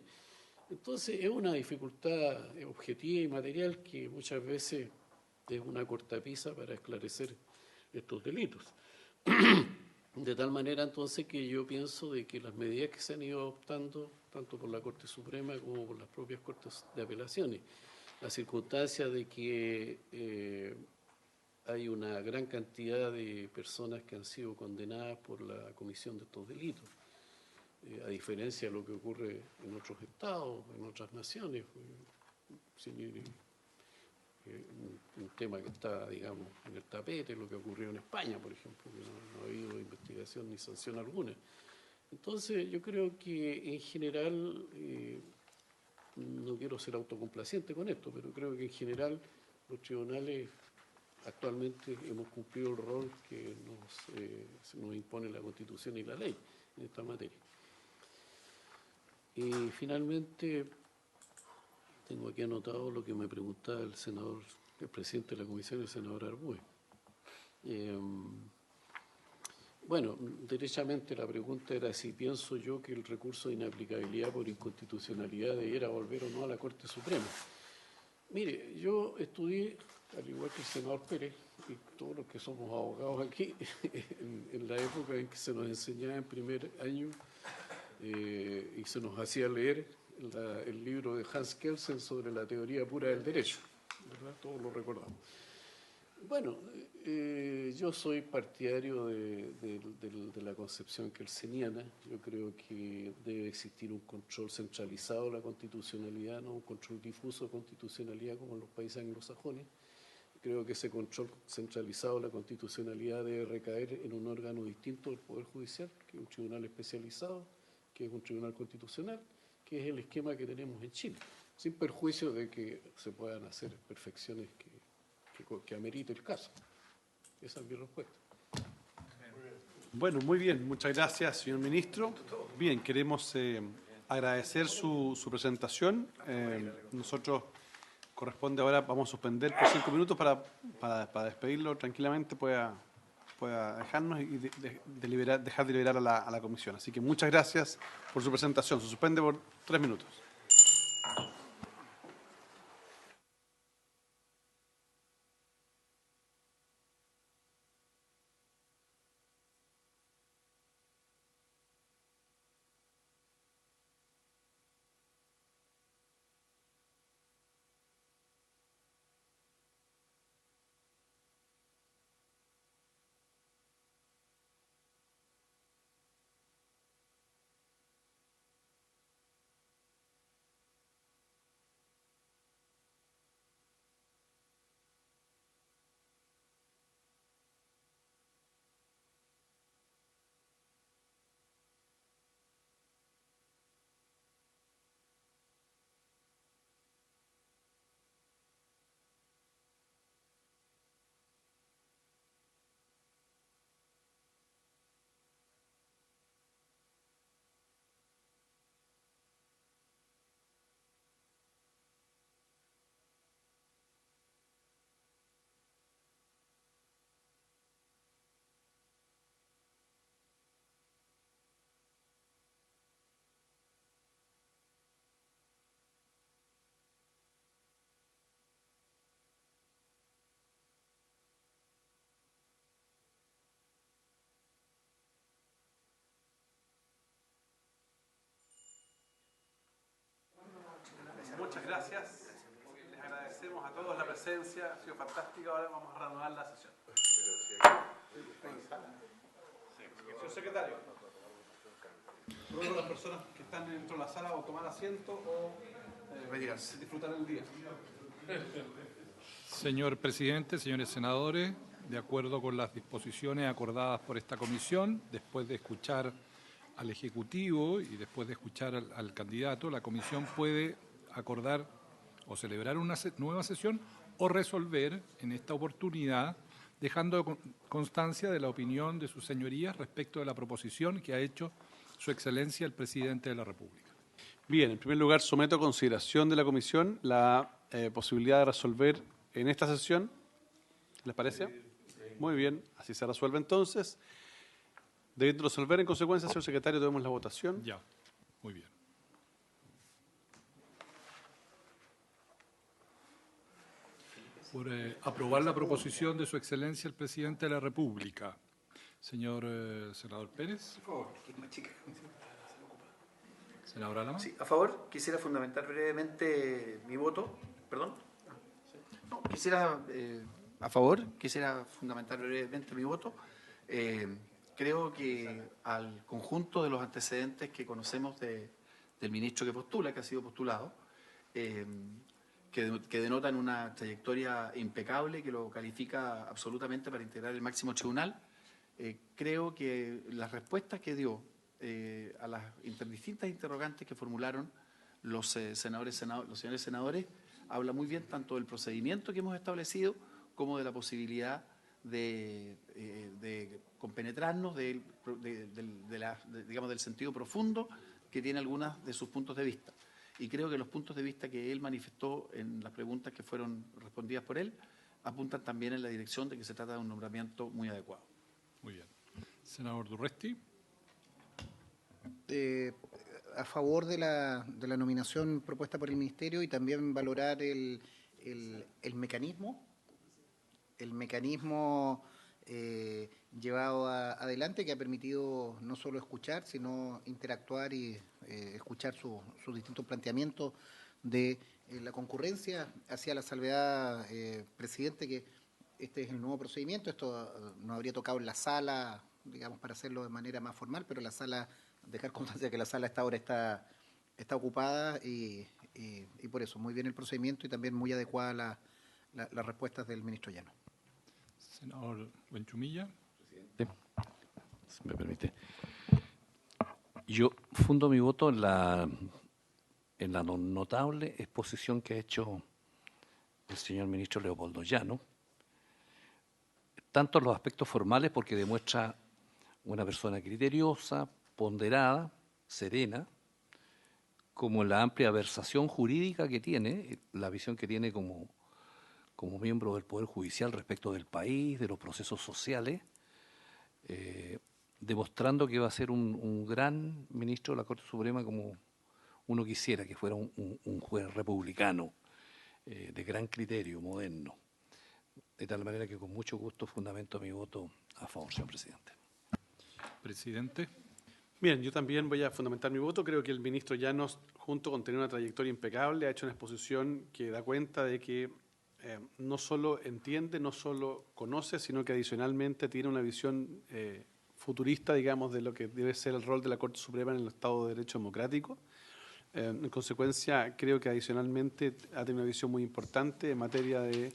Entonces es una dificultad objetiva y material que muchas veces es una cortapisa para esclarecer estos delitos. De tal manera entonces que yo pienso de que las medidas que se han ido adoptando, tanto por la Corte Suprema como por las propias Cortes de Apelaciones, la circunstancia de que hay una gran cantidad de personas que han sido condenadas por la comisión de estos delitos, a diferencia de lo que ocurre en otros estados, en otras naciones, un tema que está, digamos, en el tapete, lo que ocurrió en España, por ejemplo, que no ha habido investigación ni sanción alguna. Entonces, yo creo que en general, no quiero ser autocomplaciente con esto, pero creo que en general los tribunales actualmente hemos cumplido el rol que nos impone la Constitución y la ley en esta materia. Y finalmente, tengo aquí anotado lo que me preguntaba el presidente de la comisión, el senador Arbue. Bueno, derechamente la pregunta era si pienso yo que el recurso de inaplicabilidad por inconstitucionalidad debiera volver o no a la Corte Suprema. Mire, yo estudié, al igual que el senador Pérez y todos los que somos abogados aquí, en la época en que se nos enseñaba en primer año y se nos hacía leer el libro de Hans Kelsen sobre la teoría pura del derecho, ¿verdad? Todos lo recordamos. Bueno, yo soy partidario de la concepción kelseniana. Yo creo que debe existir un control centralizado de la constitucionalidad, no un control difuso de constitucionalidad como en los países anglosajones. Creo que ese control centralizado de la constitucionalidad debe recaer en un órgano distinto del Poder Judicial, que es un tribunal especializado, que es un tribunal constitucional, que es el esquema que tenemos en Chile, sin perjuicio de que se puedan hacer perfecciones que amerite el caso. Esa es mi respuesta. Bueno, muy bien. Muchas gracias, señor ministro. Bien, queremos agradecer su presentación. Nosotros corresponde ahora, vamos a suspender por 5 minutos para despedirlo tranquilamente, pueda dejarnos y dejar de liberar a la comisión. Así que muchas gracias por su presentación. Se suspende por 3 minutos. Muchas gracias. Les agradecemos a todos la presencia. Ha sido fantástica. Ahora vamos a reanudar la sesión. Señor secretario, ruego a las personas que están dentro de la sala o tomar asiento o disfrutar el día. Señor presidente, señores senadores, de acuerdo con las disposiciones acordadas por esta comisión, después de escuchar al Ejecutivo y después de escuchar al candidato, la comisión puede acordar o celebrar una nueva sesión o resolver en esta oportunidad, dejando constancia de la opinión de sus señorías respecto de la proposición que ha hecho Su Excelencia el Presidente de la República. Bien, en primer lugar, someto a consideración de la comisión la posibilidad de resolver en esta sesión. ¿Les parece? Muy bien, así se resuelve entonces. Debiendo resolver en consecuencia, señor secretario, tenemos la votación. Ya, muy bien. Por aprobar la proposición de Su Excelencia el Presidente de la República. Señor senador Pérez. Por favor, que es más chica. Senadora Lama. Sí, a favor, quisiera fundamentar brevemente mi voto. ¿Perdón? No, quisiera fundamentar brevemente mi voto. Creo que al conjunto de los antecedentes que conocemos del ministro que postula, que ha sido postulado, que denotan una trayectoria impecable, que lo califica absolutamente para integrar el máximo tribunal, creo que las respuestas que dio a las distintas interrogantes que formularon los señores senadores, habla muy bien tanto del procedimiento que hemos establecido como de la posibilidad de compenetrarnos digamos, del sentido profundo que tiene algunos de sus puntos de vista. Y creo que los puntos de vista que él manifestó en las preguntas que fueron respondidas por él apuntan también en la dirección de que se trata de un nombramiento muy adecuado. Muy bien. Senador Durresti. A favor de la nominación propuesta por el Ministerio y también valorar el mecanismo llevado adelante, que ha permitido no solo escuchar, sino interactuar y escuchar sus distintos planteamientos de la concurrencia hacia la salvedad, presidente, que este es el nuevo procedimiento. Esto nos habría tocado en la sala, digamos, para hacerlo de manera más formal, pero la sala, dejar constancia de que la sala hasta ahora está ocupada y por eso, muy bien el procedimiento y también muy adecuadas las respuestas del ministro Llano. Senador Benchumilla. Presidente, si me permite. Yo fundo mi voto en en la notable exposición que ha hecho el señor ministro Leopoldo Llanos, tanto en los aspectos formales, porque demuestra una persona criteriosa, ponderada, serena, como en la amplia versación jurídica que tiene, la visión que tiene como miembro del Poder Judicial respecto del país, de los procesos sociales, demostrando que va a ser un gran ministro de la Corte Suprema como uno quisiera, que fuera un juez republicano, de gran criterio, moderno. De tal manera que con mucho gusto fundamento mi voto a favor, señor presidente. Presidente. Bien, yo también voy a fundamentar mi voto. Creo que el ministro Llanos, junto con tener una trayectoria impecable, ha hecho una exposición que da cuenta de que no solo entiende, no solo conoce, sino que adicionalmente tiene una visión futurista, digamos, de lo que debe ser el rol de la Corte Suprema en el Estado de Derecho democrático. En consecuencia, creo que adicionalmente ha tenido una visión muy importante en materia de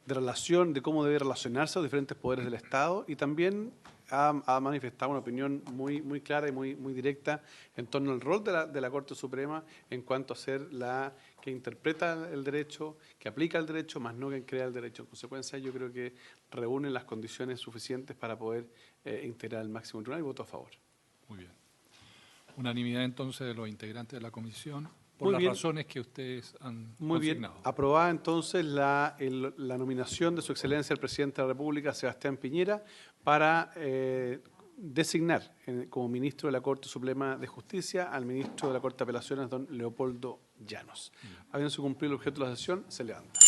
relación, de cómo debe relacionarse los diferentes poderes del Estado, y también ha manifestado una opinión muy clara y muy directa en torno al rol de la Corte Suprema en cuanto a ser la que interpreta el derecho, que aplica el derecho, más no que crea el derecho. En consecuencia, yo creo que reúnen las condiciones suficientes para poder integrar el máximo tribunal, y voto a favor. Muy bien. Unanimidad entonces de los integrantes de la comisión por Muy las bien. razones que ustedes han Muy bien. consignado. Aprobada entonces la nominación de Su Excelencia el Presidente de la República, Sebastián Piñera, para designar como ministro de la Corte Suprema de Justicia al ministro de la Corte de Apelaciones, don Leopoldo Llanos. Habiéndose cumplido el objeto de la sesión, se levanta.